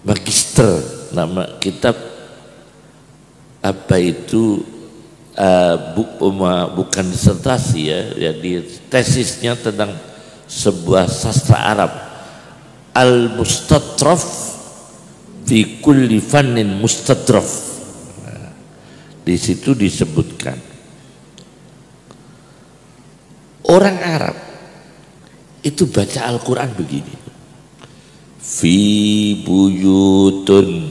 magister, nama kitab apa itu, bukan disertasi ya, jadi tesisnya tentang sebuah sastra Arab, Al-Mustatraf fi kulli fannin mustadraf. Di situ disebutkan orang Arab itu baca Al-Quran begini, fi buyutun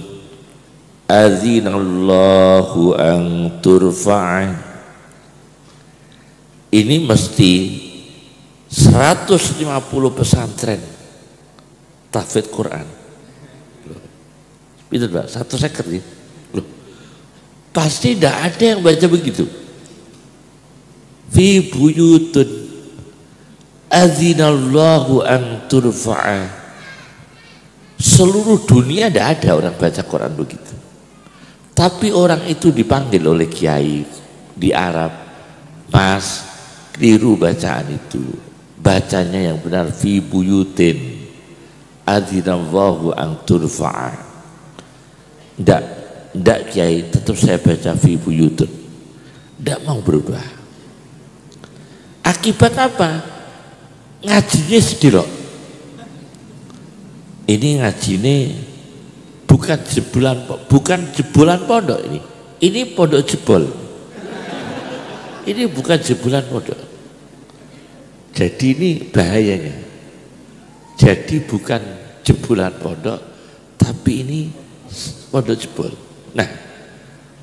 azinallahu an turfa'a. Ini mesti 150 pesantren tahfidz Quran. Itu Pak, 150 nih. Loh, pasti tidak ada yang baca begitu. Fi buyutun azinallahu an turfa'a. Seluruh dunia tidak ada orang baca Quran begitu. Tapi orang itu dipanggil oleh kiai di Arab, Mas, keliru bacaan itu. Bacanya yang benar fi buyutin adzinallahu an turfa'a. Ndak kiai, tetap saya baca fi buyutin. Ndak mau berubah. Akibat apa? Ngajinya sedilok. Ini ngajinya bukan jebolan pondok ini. Ini pondok jebol. Ini bukan jebolan pondok. Jadi ini bahayanya. Jadi bukan jebolan pondok, tapi ini pondok jebol. Nah,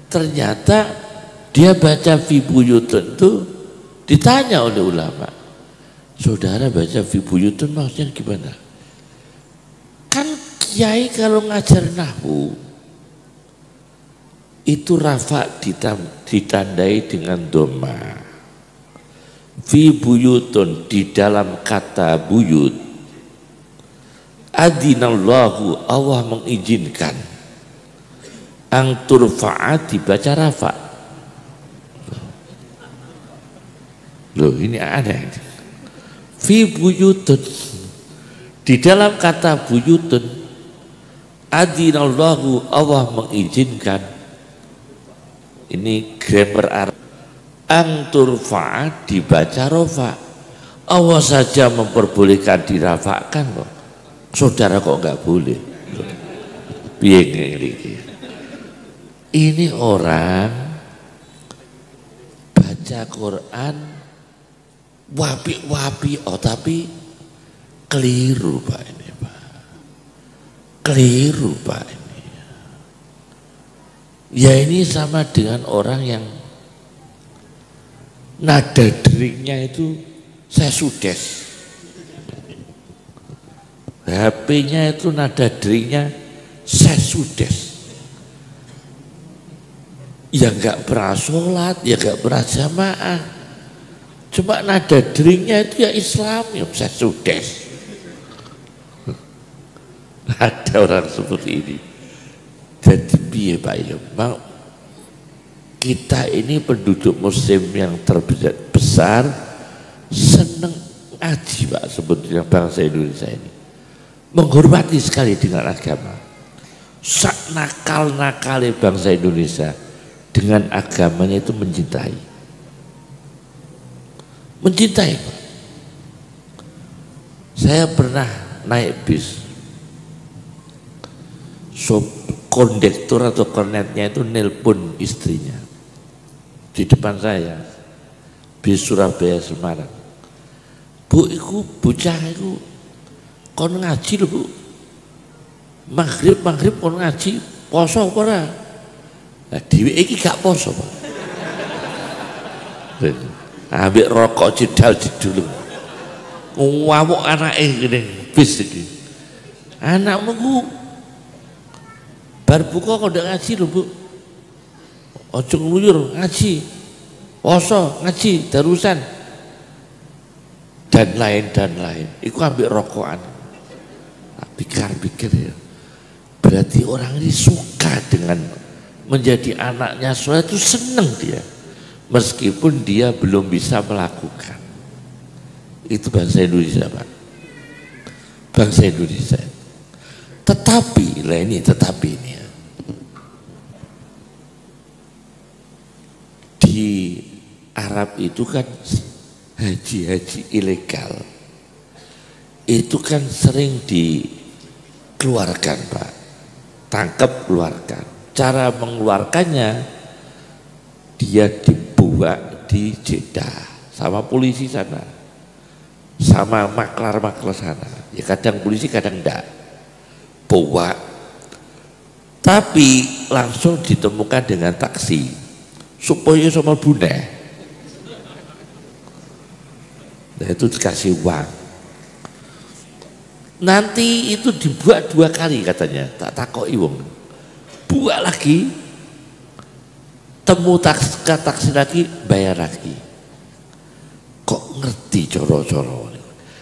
ternyata dia baca fi buyutun itu ditanya oleh ulama. Saudara baca fi buyutun maksudnya gimana? Kan kiai kalau ngajar nahwu itu rafa ditandai dengan doma. Fi buyutun, di dalam kata buyut, adzinallahu, Allah mengizinkan, ang turfa'at dibaca rafa. Loh, ini aneh. Fi buyutun, di dalam kata buyutun, adzinallahu, Allah mengizinkan. Ini grammar Arab. Ang turfa'at dibaca rofa. Allah saja memperbolehkan dirafakkan kok. Saudara kok nggak boleh? Ini orang baca Quran wapi-wapi, oh tapi keliru Pak ini Pak. Keliru Pak ini. Ya ini sama dengan orang yang nada deringnya itu saya sudes. HP-nya itu nada deringnya saya sudes. Ya nggak pernah sholat, ya nggak pernah jamaah. Cuma nada deringnya itu ya Islam, ya saya sudes. Ada orang seperti ini. Jadi biar Pak ya, kita ini penduduk muslim yang terbesar seneng ngaji Pak, sebetulnya bangsa Indonesia ini menghormati sekali dengan agama. Sak nakal-nakal bangsa Indonesia dengan agamanya itu mencintai Pak. Saya pernah naik bis, kondektur atau kornetnya itu nelpon istrinya di depan saya, bis Surabaya Semarang. Bu, iku bocah iku kon ngaji lho Bu. Maghrib kon ngaji, poso apa ora? Lah dhewe iki gak poso, Pak. Ambek rokok jedal-jedul. Ngawuk anake ngene bis iki. Anakmu ku bar buka kok ndak ngaji lho Bu. Ojo ngluyur ngaji, poso ngaji, darusan dan lain. Iku ambil rokokan. Pikir ya. Berarti orang ini suka dengan menjadi anaknya sholat, itu seneng dia. Meskipun dia belum bisa melakukan. Itu bangsa Indonesia Pak. Bangsa Indonesia. Tetapi ini ya. Di Arab itu kan haji ilegal itu kan sering dikeluarkan Pak, tangkap keluarkan. Cara mengeluarkannya dia dibuat di Jeddah sama polisi sana, sama maklar-maklar sana. Ya kadang polisi kadang enggak, bawa. Tapi langsung ditemukan dengan taksi supaya sama bunda. Nah itu dikasih uang. Nanti itu dibuat 2 kali katanya, tak takoki wong. Buat lagi, temu taksi lagi, bayar lagi. Kok ngerti coro-coro?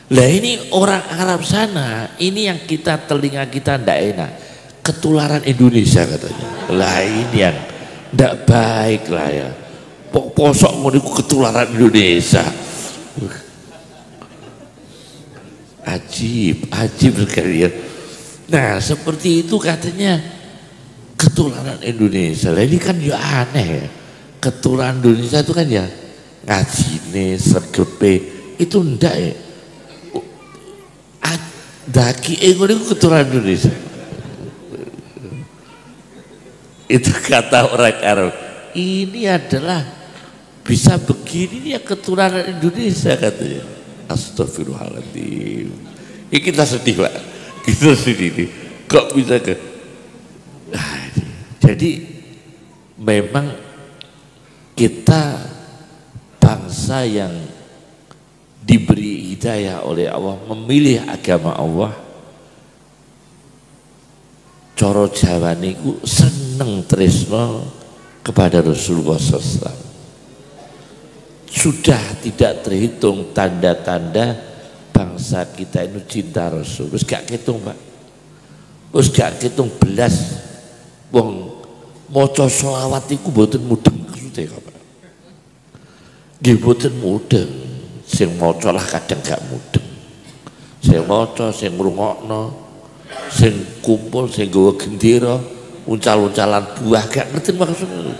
Lah ini orang Arab sana, ini yang kita telinga kita ndak enak. Ketularan Indonesia katanya. Lah ini yang ndak baik lah ya. Posok ngono ketularan Indonesia. Ajib sekali ya. Nah seperti itu katanya ketularan Indonesia. Lah ini kan ya aneh ya. Ketularan Indonesia itu kan ya ngajine, sergepe itu ndak ya. Daki ngono ketularan Indonesia. Itu kata orang Arab. Ini adalah bisa begini ya ketularan Indonesia katanya. Astagfirullahaladzim. Ini kita sedih Pak. Kita sedih nih. Kok bisa ke? Nah, jadi memang kita bangsa yang diberi hidayah oleh Allah, memilih agama Allah. Coro Jawa niku seneng tresno kepada Rasulullah SAW. Sudah tidak terhitung tanda-tanda bangsa kita itu cinta Rasul. Terus gak hitung Pak. Terus gak hitung belas. Wong maca sholawat iku mboten mudeng maksudnya Pak. Nggih mboten mudeng. Sing maca lah kadang gak mudeng. Sing maca, sing ngrungokno, sing kumpul, sing nggawa gendera, uncal-uncalan buah gak ngerti maksudnya.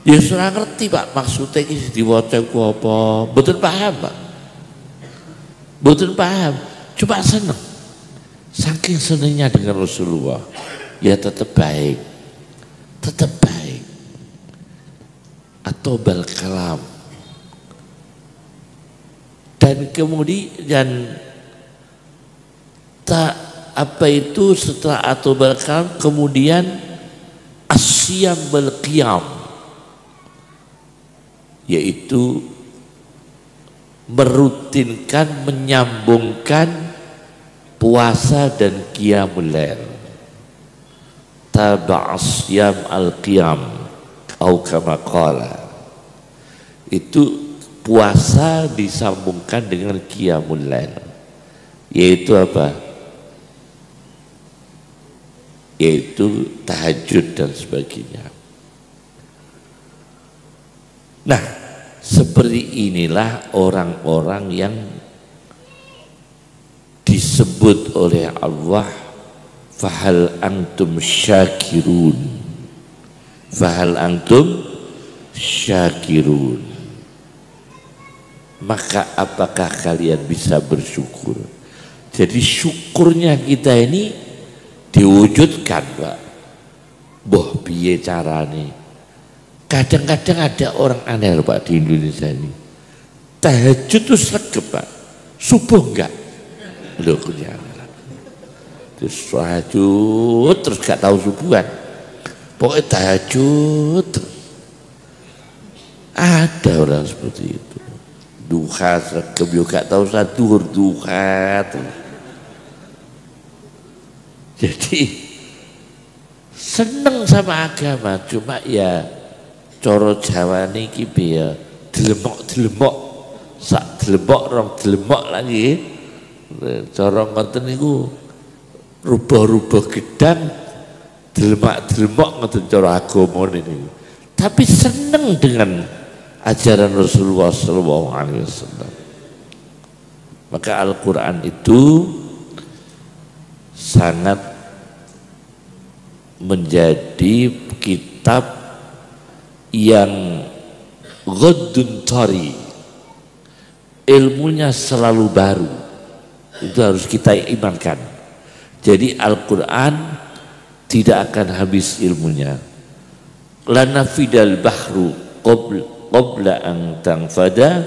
Ya ora ngerti Pak maksudnya iki diwaca ku apa. Mboten paham Pak. Mboten paham. Cuma seneng. Saking senengnya dengan Rasulullah. Ya tetap baik. Tetap baik. Atau bal kalam. Dan kemudian tak apa itu setelah atau bal kalam kemudian asyam bal qiyam, yaitu merutinkan, menyambungkan puasa dan qiyamul lail. Taba'as siyam al-qiyam atau kama qala. Itu puasa disambungkan dengan qiyamul lail. Yaitu apa? Yaitu tahajud dan sebagainya. Nah, seperti inilah orang-orang yang disebut oleh Allah, fahal antum syakirun, fahal antum syakirun, maka apakah kalian bisa bersyukur? Jadi syukurnya kita ini diwujudkan Pak. Boh piye carane? Kadang-kadang ada orang aneh Pak di Indonesia ini. Tahajud itu sregep Pak. Subuh enggak? Loh kenyataan. Terus tahajud terus gak tahu subuhan. Pokoknya tahajud. Ada orang seperti itu. Duha sregep yo gak tahu saduhur duha terus. Jadi seneng sama agama, cuma ya coro Jawa niki piye delemok-delemok, sak delemok rong delemok lagi. Cara ngoten niku rubah-rubah gedang delemak-delemok ngoten cara agama niku. Tapi seneng dengan ajaran Rasulullah SAW. Maka Al-Quran itu sangat menjadi kitab yang ghaddun tari, ilmunya selalu baru. Itu harus kita imankan. Jadi Al-Quran tidak akan habis ilmunya. lanafidal bahru qabla an tanfada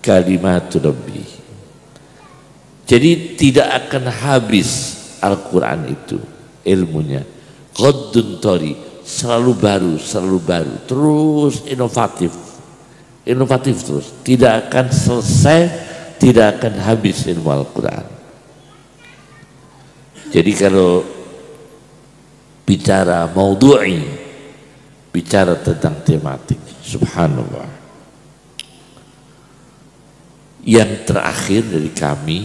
kalimatu rabbi. Jadi tidak akan habis Al-Quran itu ilmunya. Ghaddun tori, selalu baru, terus inovatif terus, tidak akan selesai, tidak akan habis ilmu Al-Quran. Jadi kalau bicara maudhu'i, bicara tentang tematik, subhanallah. Yang terakhir dari kami,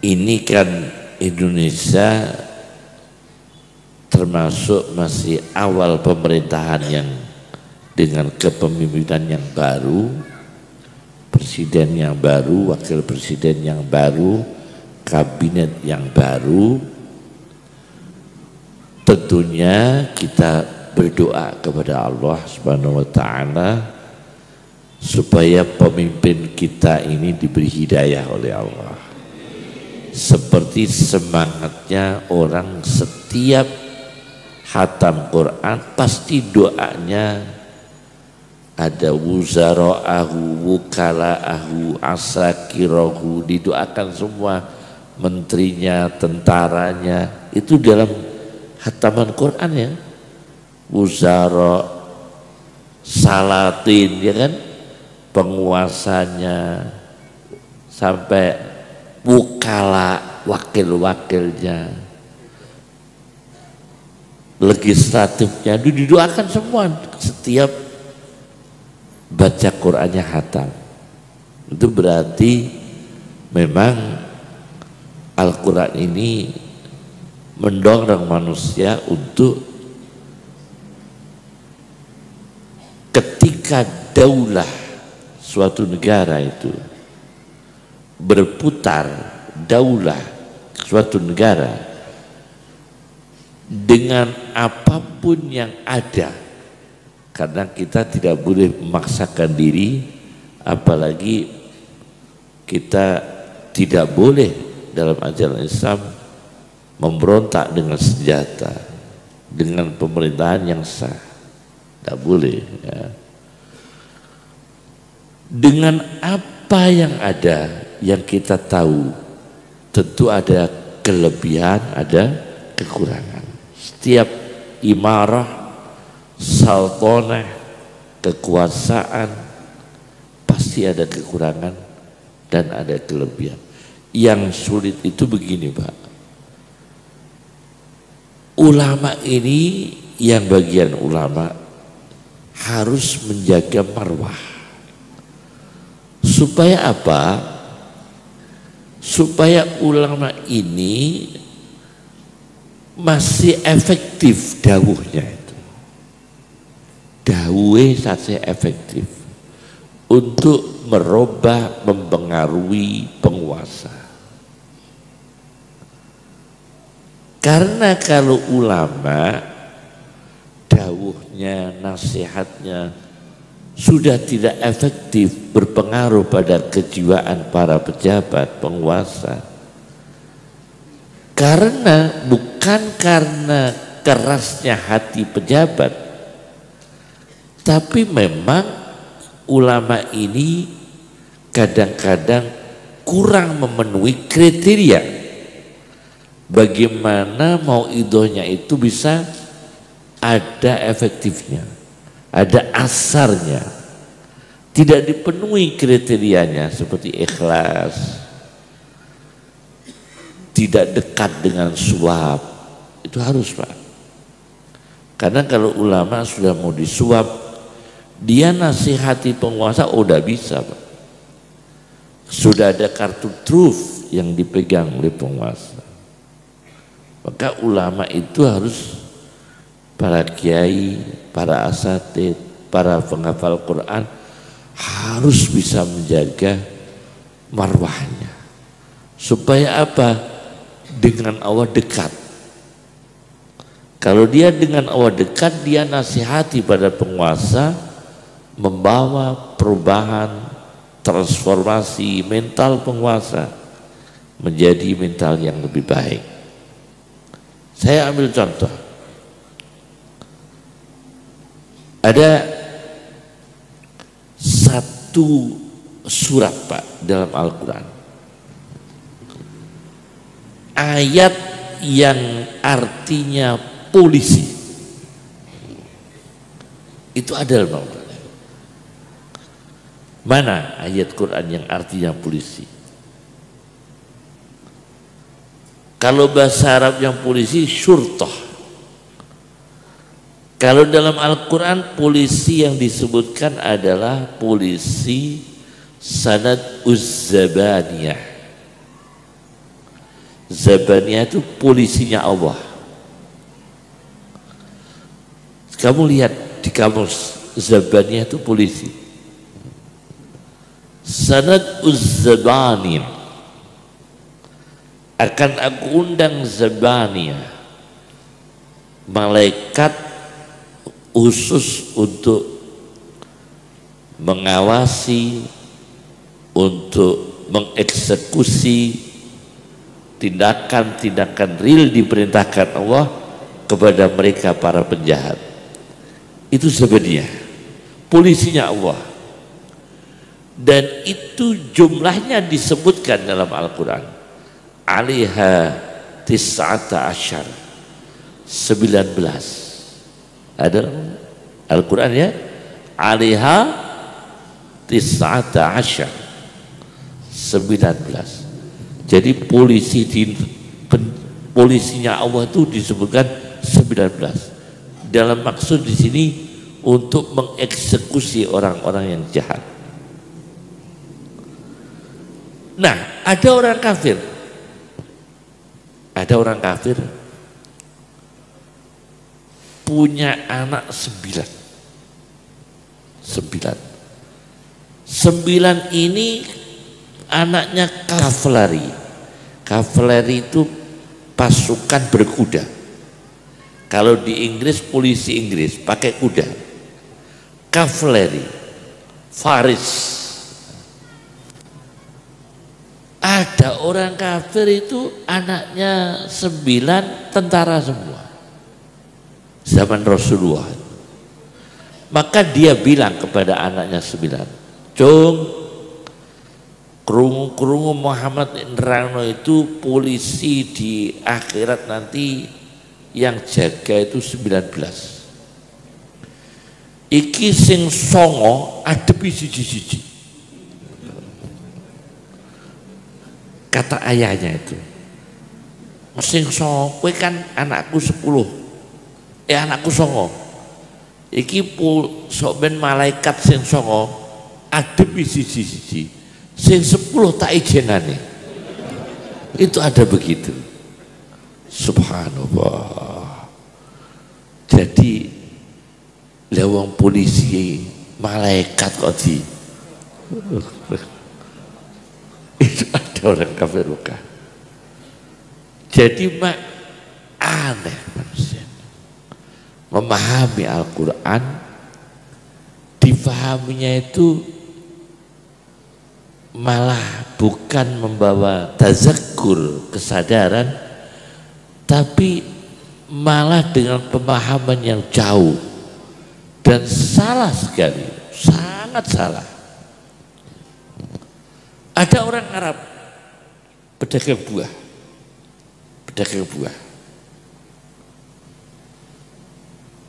ini kan Indonesia termasuk masih awal pemerintahan yang dengan kepemimpinan yang baru, presiden yang baru, wakil presiden yang baru, kabinet yang baru. Tentunya kita berdoa kepada Allah Subhanahu wa taala supaya pemimpin kita ini diberi hidayah oleh Allah. Seperti semangatnya orang setiap khatam Quran pasti doanya ada wuzara'ahu, wukala'ahu, asakirahu, didoakan semua menterinya, tentaranya, itu dalam khataman Quran ya. Wuzara, salatin ya kan, penguasanya, sampai wukala, wakil-wakilnya, legislatifnya, didoakan semua setiap baca Qur'annya khatam. Itu berarti memang Al-Quran ini mendorong manusia untuk ketika daulah suatu negara itu berputar, daulah suatu negara dengan apapun yang ada, karena kita tidak boleh memaksakan diri, apalagi kita tidak boleh dalam ajaran Islam memberontak dengan senjata, dengan pemerintahan yang sah, tidak boleh ya. Dengan apa yang ada, yang kita tahu, tentu ada kelebihan, ada kekurangan. Setiap imarah, sultanah, kekuasaan pasti ada kekurangan dan ada kelebihan. Yang sulit itu begini Pak, ulama ini, yang bagian ulama harus menjaga marwah. Supaya apa? Supaya ulama ini masih efektif dawuhnya itu. Dawuhnya masih efektif untuk merubah, mempengaruhi penguasa. Karena kalau ulama dawuhnya, nasihatnya sudah tidak efektif, berpengaruh pada kejiwaan para pejabat, penguasa. Karena bukan karena kerasnya hati pejabat, tapi memang ulama ini kadang-kadang kurang memenuhi kriteria bagaimana mauidhohnya itu bisa ada efektifnya, ada asarnya. Tidak dipenuhi kriterianya seperti ikhlas, tidak dekat dengan suap, itu harus Pak. Karena kalau ulama sudah mau disuap, dia nasihati penguasa, udah bisa Pak. Sudah ada kartu truf yang dipegang oleh penguasa. Maka ulama itu harus, para kiai, para asatid, para penghafal Quran harus bisa menjaga marwahnya. Supaya apa? Dengan Allah dekat. Kalau dia dengan Allah dekat, dia nasihati pada penguasa, membawa perubahan, transformasi mental penguasa menjadi mental yang lebih baik. Saya ambil contoh, Ada satu surat Pak dalam Al-Quran, ayat yang artinya polisi, itu ada dalam Al-Quran. Mana ayat Quran yang artinya polisi? Kalau bahasa Arab yang polisi syurtah. Kalau dalam Al-Quran polisi yang disebutkan adalah polisi sanad uz-zabaniyah. Zabaniyah itu polisinya Allah. Kamu lihat di kamus, zabaniyah itu polisi. Sanad uz-zabaniyah. Akan aku undang zabaniyah, malaikat khusus untuk mengawasi, untuk mengeksekusi tindakan-tindakan real diperintahkan Allah kepada mereka para penjahat. Itu sebenarnya polisinya Allah, dan itu jumlahnya disebutkan dalam Al-Quran, alaiha tis'ata asyar, 19. Ada Al-Quran ya, alaiha tis'ata asyar, 19. Jadi polisinya Allah itu disebutkan 19. Dalam maksud di sini untuk mengeksekusi orang-orang yang jahat. Nah, ada orang kafir punya anak 9. 9 ini anaknya kavaleri. Kavaleri itu pasukan berkuda. Kalau di Inggris, polisi Inggris pakai kuda. Kavaleri, faris. Ada orang kafir itu anaknya 9 tentara semua. Zaman Rasulullah. Maka dia bilang kepada anaknya 9, "Cung, krungu Muhammad nerangno itu polisi di akhirat nanti yang jaga itu 19. Iki sing songo adepi siji-siji." Kata ayahnya itu, "Sing songo, kowe kan anakku 10. Anakku songo. Iki sok ben malaikat sing songo adepi siji-siji. Sing 10 tak ijenane." Itu ada begitu. Subhanallah. Jadi lewang polisi malaikat kok di itu ada orang kafir bukan. Jadi aneh manusia memahami Al-Quran, difahaminya itu malah bukan membawa tazakkur, kesadaran, tapi malah dengan pemahaman yang jauh dan salah sekali, sangat salah. Ada orang Arab pedagang buah,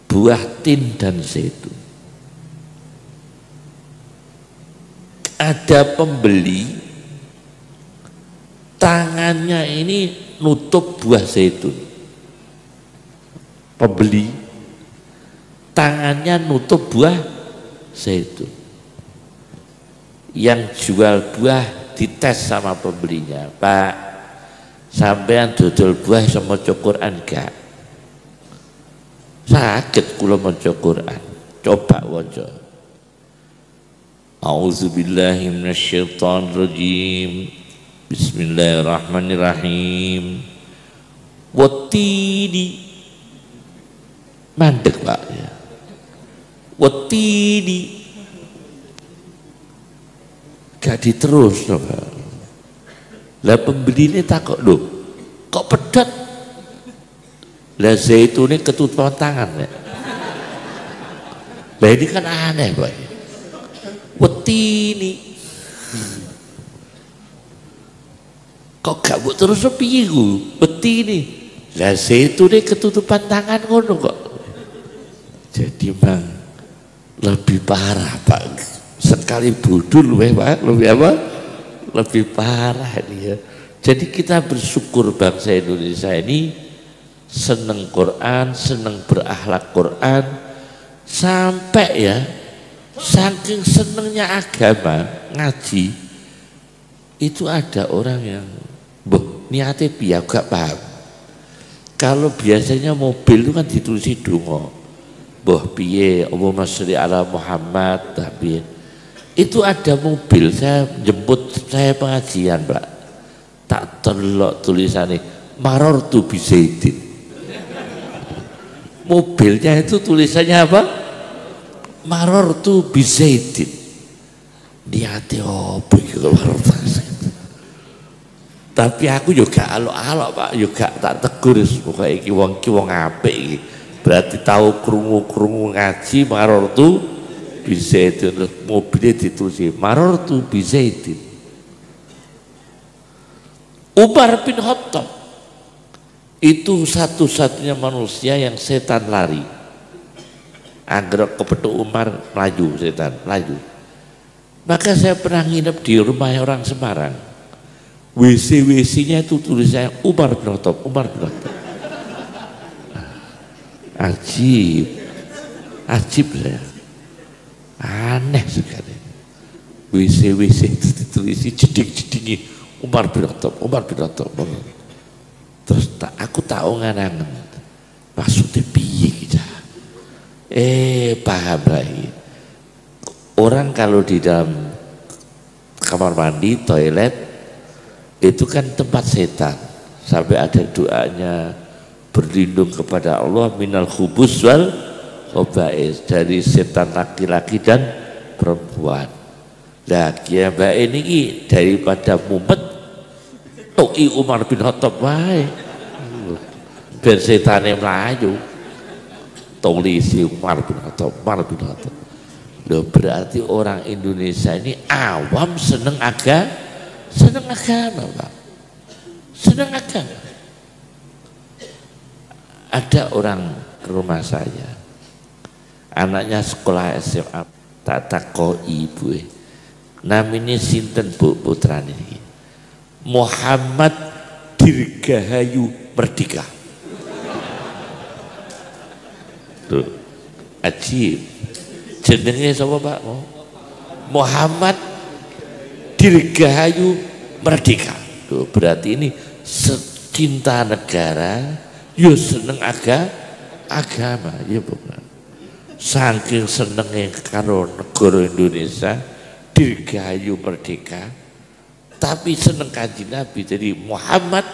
buah tin dan zaitun. Ada pembeli, tangannya ini nutup buah zaitun. Pembeli tangannya nutup buah zaitun. Yang jual buah dites sama pembelinya, "Pak, sampean dodol buah sama Quran gak?" "Saged kula maca Quran." "Coba waca." A'udzubillahi minasyaitonirrajim. Bismillahirrahmanirrahim. Wattini. Mandek Pak ya. Wattini. Gak diterus no, Pak. Lah pembeli ini takut, "Loh, kok pedat?" Lah zaitunnya ketutupan tangan ya. Lah ini kan aneh, Pak. Wetini. Kok gak mbok terus piye ku? Wetini. Lah itu deh ketutupan tangan ngono kok. Jadi Bang lebih parah, Pak. Sekali budul Pak, lebih apa? Lebih parah dia. Jadi kita bersyukur bangsa Indonesia ini seneng Quran, seneng berakhlak Quran, sampai ya saking senengnya agama ngaji itu ada orang yang niatnya piye gak paham. Kalau biasanya mobil itu kan ditulis donga, piye Allahumma sholli ala Muhammad, tapi itu ada mobil saya jemput saya pengajian Pak, tak telok tulisannya marortu bizaidin. Mobilnya itu tulisannya apa? Marortu bizaidin. Niate opo iki marortu. Tapi aku juga alok-alok Pak, juga tak tegur pokoke iki wong apik iki. Berarti tahu krungu-krungu ngaji marortu bizaidin, mobilnya ditulis marortu bizaidin. Umar bin Khattab itu satu-satunya manusia yang setan lari. Anggrek kepethuk Umar melaju, setan melaju. Maka saya pernah nginep di rumah orang Semarang. WC-WC-nya itu tulisannya Umar bin Khattab, Umar bin Khattab. Ajib, ajib saya. Aneh sekali. WC-WC itu ditulis jeding-jedingi Umar bin Khattab, Umar bin Khattab. Terus aku tahu nganangan maksudnya piye kita. Paham lagi. Orang kalau di dalam kamar mandi, toilet itu kan tempat setan. Sampai ada doanya berlindung kepada Allah minal khubus wal khaba'is, dari setan laki-laki dan perempuan. Lah kiai mbak ini daripada mumet toki Umar bin Khattab wae. Ben setane mlayu. Tulisi Umar bin Khattab, Umar bin Khattab. Loh, berarti orang Indonesia ini awam seneng agama, Pak. Seneng agama. Ada orang ke rumah saya, anaknya sekolah SMA, tak takoi ibu, namanya sinten Bu putrane iki? Muhammad Dirgahayu Merdeka. Tuh, ajib. Jenenge sapa Pak? Muhammad Dirgahayu Merdeka. Tuh, berarti ini cinta negara, yo seneng agama, ya bukan. Saking senengnya karo negara Indonesia, Dirgahayu Merdeka, tapi seneng Kanjeng Nabi, jadi Muhammad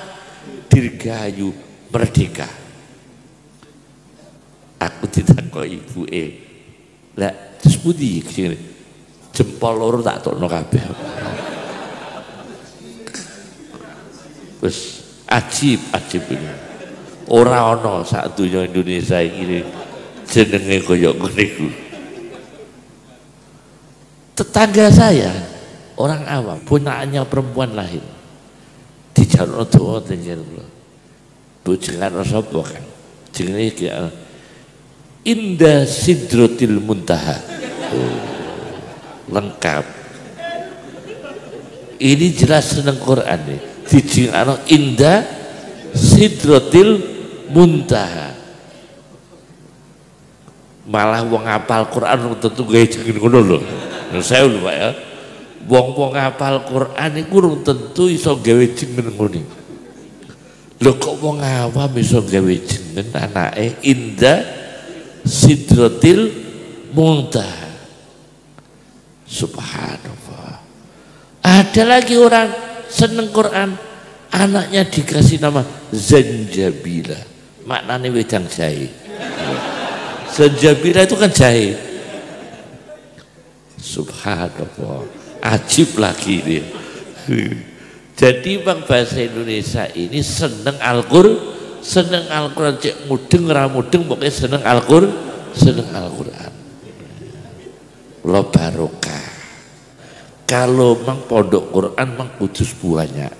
Dirgahayu Merdeka. Aku tidak kok ibu lah terus budi jempol loro tak tokno kabeh. Wis ajib ini. Ora ana sak donya Indonesia iki jenenge kaya ngene iku. Tetangga saya orang awam, punaknya perempuan lahir di jalur doa tenjen kula. Bu jenengan sapa kan? Jenenge iki Indah Sidratil Muntaha. Lengkap. Ini jelas seneng Quran nih. Dijingano Indah Sidratil Muntaha. Malah wong hafal Quran tentu gawe jeneng ngono lho. Saya lho Pak ya. Wong hafal Quran iku tentu iso gawe jeneng ngono. Lho kok wong awam iso gawe jeneng anake Indah Sidratil Muntaha. Subhanallah. Ada lagi orang seneng Quran, anaknya dikasih nama Zanjabila, maknanya wedang jahe. Zanjabila itu kan jahe. Subhanallah, ajib lagi ini. Jadi bang bahasa Indonesia ini seneng Al-Qur'an, seneng Al-Quran, cek mudeng ramudeng pokoknya seneng Al-Quran, seneng Al-Quran. lo barokah. Kalau mang pondok Quran mang kudus banyak,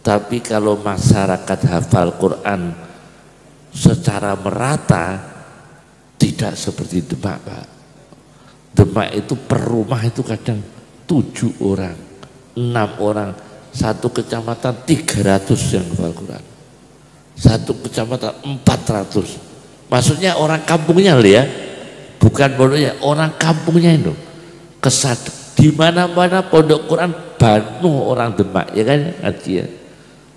tapi kalau masyarakat hafal Quran secara merata tidak seperti Demak, Pak. Demak itu per rumah itu kadang 7 orang, 6 orang, satu kecamatan 300 yang hafal Quran, satu kecamatan 400. Maksudnya orang kampungnya loh ya, bukan pondoknya, orang kampungnya itu kesat. Di mana-mana pondok Quran penuh orang Demak, ya kan, ya.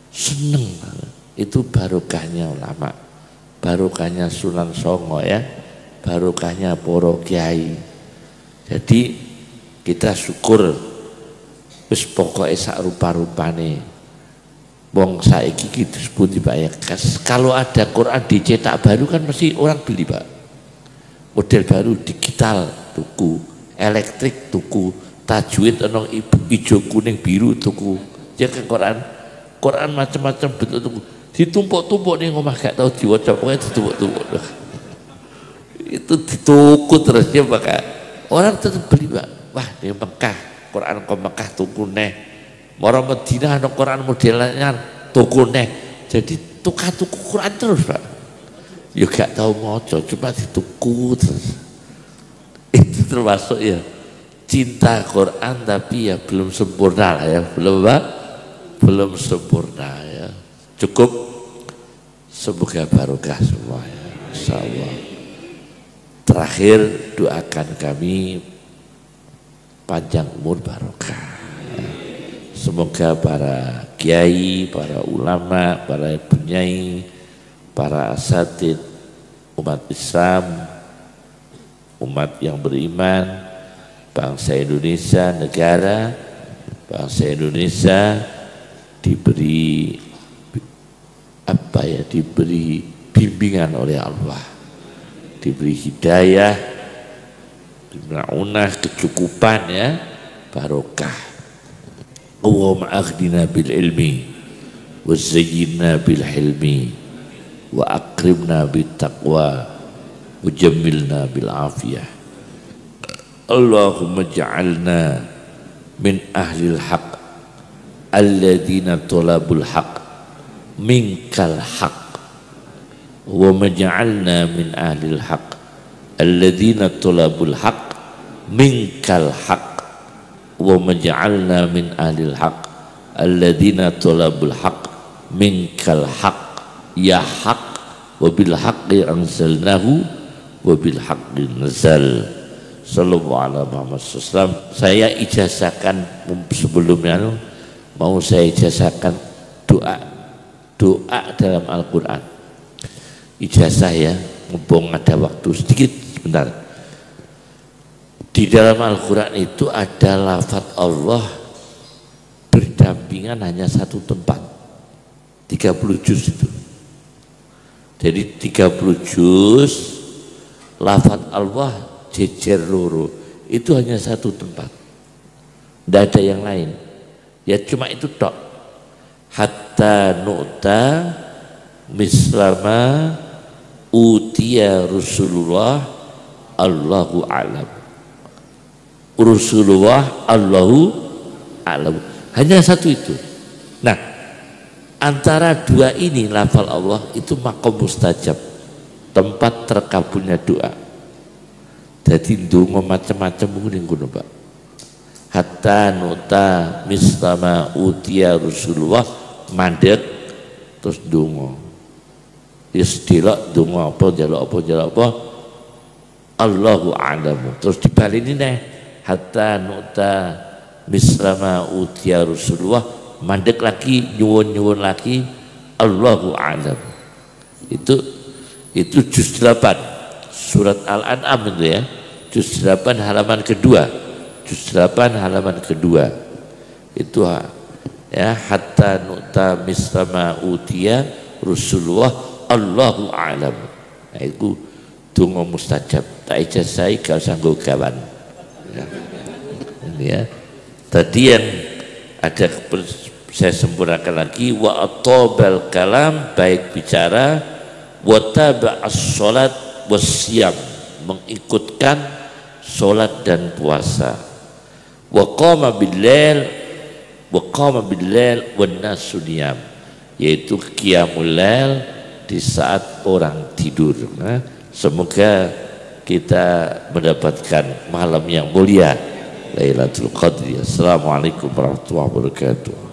Seneng banget. Itu barokahnya ulama, barokahnya Sunan Songo ya, barokahnya poro kiai. Jadi kita syukur wis pokoke sak rupa-rupane. Wong saiki iki disebut Pak ya. Kalau ada Quran dicetak baru kan mesti orang beli, Pak. Model baru digital tuku, elektrik tuku, tajwid ono hijau kuning biru tuku. Ya kan Quran macam-macam bentuk tuku. Ditumpuk-tumpuk ning omah gak tau diwaca, pokoke ditumpuk-tumpuk. Itu dituku terus ya Pak. Orang tetap beli, Pak. Wah, di Mekah, Quran kok Mekah tuku neh. Mara Madinah ana Quran modelnya tuku neh. Jadi tuku Quran terus, Pak. Ya gak tahu maca, cuma dituku terus. Itu termasuk ya cinta Quran, tapi ya belum sempurna lah ya, belum, Pak? Belum sempurna ya. Cukup, semoga barokah semua ya, insyaallah. Terakhir doakan kami panjang umur barokah ya. Semoga para kiai, para ulama, para penyai, para asatid umat Islam, umat yang beriman, bangsa Indonesia, negara bangsa Indonesia diberi apa ya, diberi bimbingan oleh Allah, diberi hidayah, maunah, kecukupan ya, barokah. Allahumma aghdina bil ilmi wa zayyinna bil hilmi wa akrimna bit taqwa wa jammilna bil afiyah. Allahumma ja'alna min ahlil haq alladhina talabul haq minkal haq wa maj'alna min ahlil haq alladhina talabul haq minkal haq wa maj'alna min ahlil haq alladhina talabul haq minkal haq ya haq wa bil haqqi anzalnahu wa bil haqqi nazal. Sallallahu alaihi wasallam. Saya ijazahkan sebelumnya, mau saya ijazahkan doa dalam Al-Quran. Ijazah ya, mumpung ada waktu sedikit sebentar. Di dalam Al-Quran itu ada lafaz Allah berdampingan hanya satu tempat, 30 juz itu. Jadi 30 juz lafaz Allah jejer loro itu hanya satu tempat, tidak ada yang lain ya, cuma itu tok. Hatta nu'ta mislama utiya Rasulullah Allahu alam, Rasulullah Allahu alam, hanya satu itu. Nah, antara dua ini lafal Allah itu maqam mustajab, tempat terkabulnya doa. Jadi ndonga macam-macam mungkin ngono, Pak. Hatta nuta mislama utiya Rasulullah, mandek terus ndonga. Wis delok ndonga apa, njaluk apa, Allahu a'lamu. Terus dibaleni neh, hatta nuta mislama utiya Rasulullah, mandek lagi, nyuwun-nyuwun lagi, Allahu a'lam. Itu juz 8 surat Al-An'am itu ya, juz 8 halaman kedua, juz 8 halaman kedua itu ya, hatta nu'ta mislama utiya Rasulullah Allahu a'lam. Nah, itu donga mustajab, tak ijazah gak usah nggo gawan ya. Tadi yang ada saya sempurnakan lagi, wa atabal kalam, baik bicara, wa taba'as sholat wasyam, mengikutkan sholat dan puasa. Wa qama bil-lail wan nasu niyam, yaitu qiyamul lail di saat orang tidur. Semoga kita mendapatkan malam yang mulia Lailatul Qadri. Assalamualaikum warahmatullahi wabarakatuh.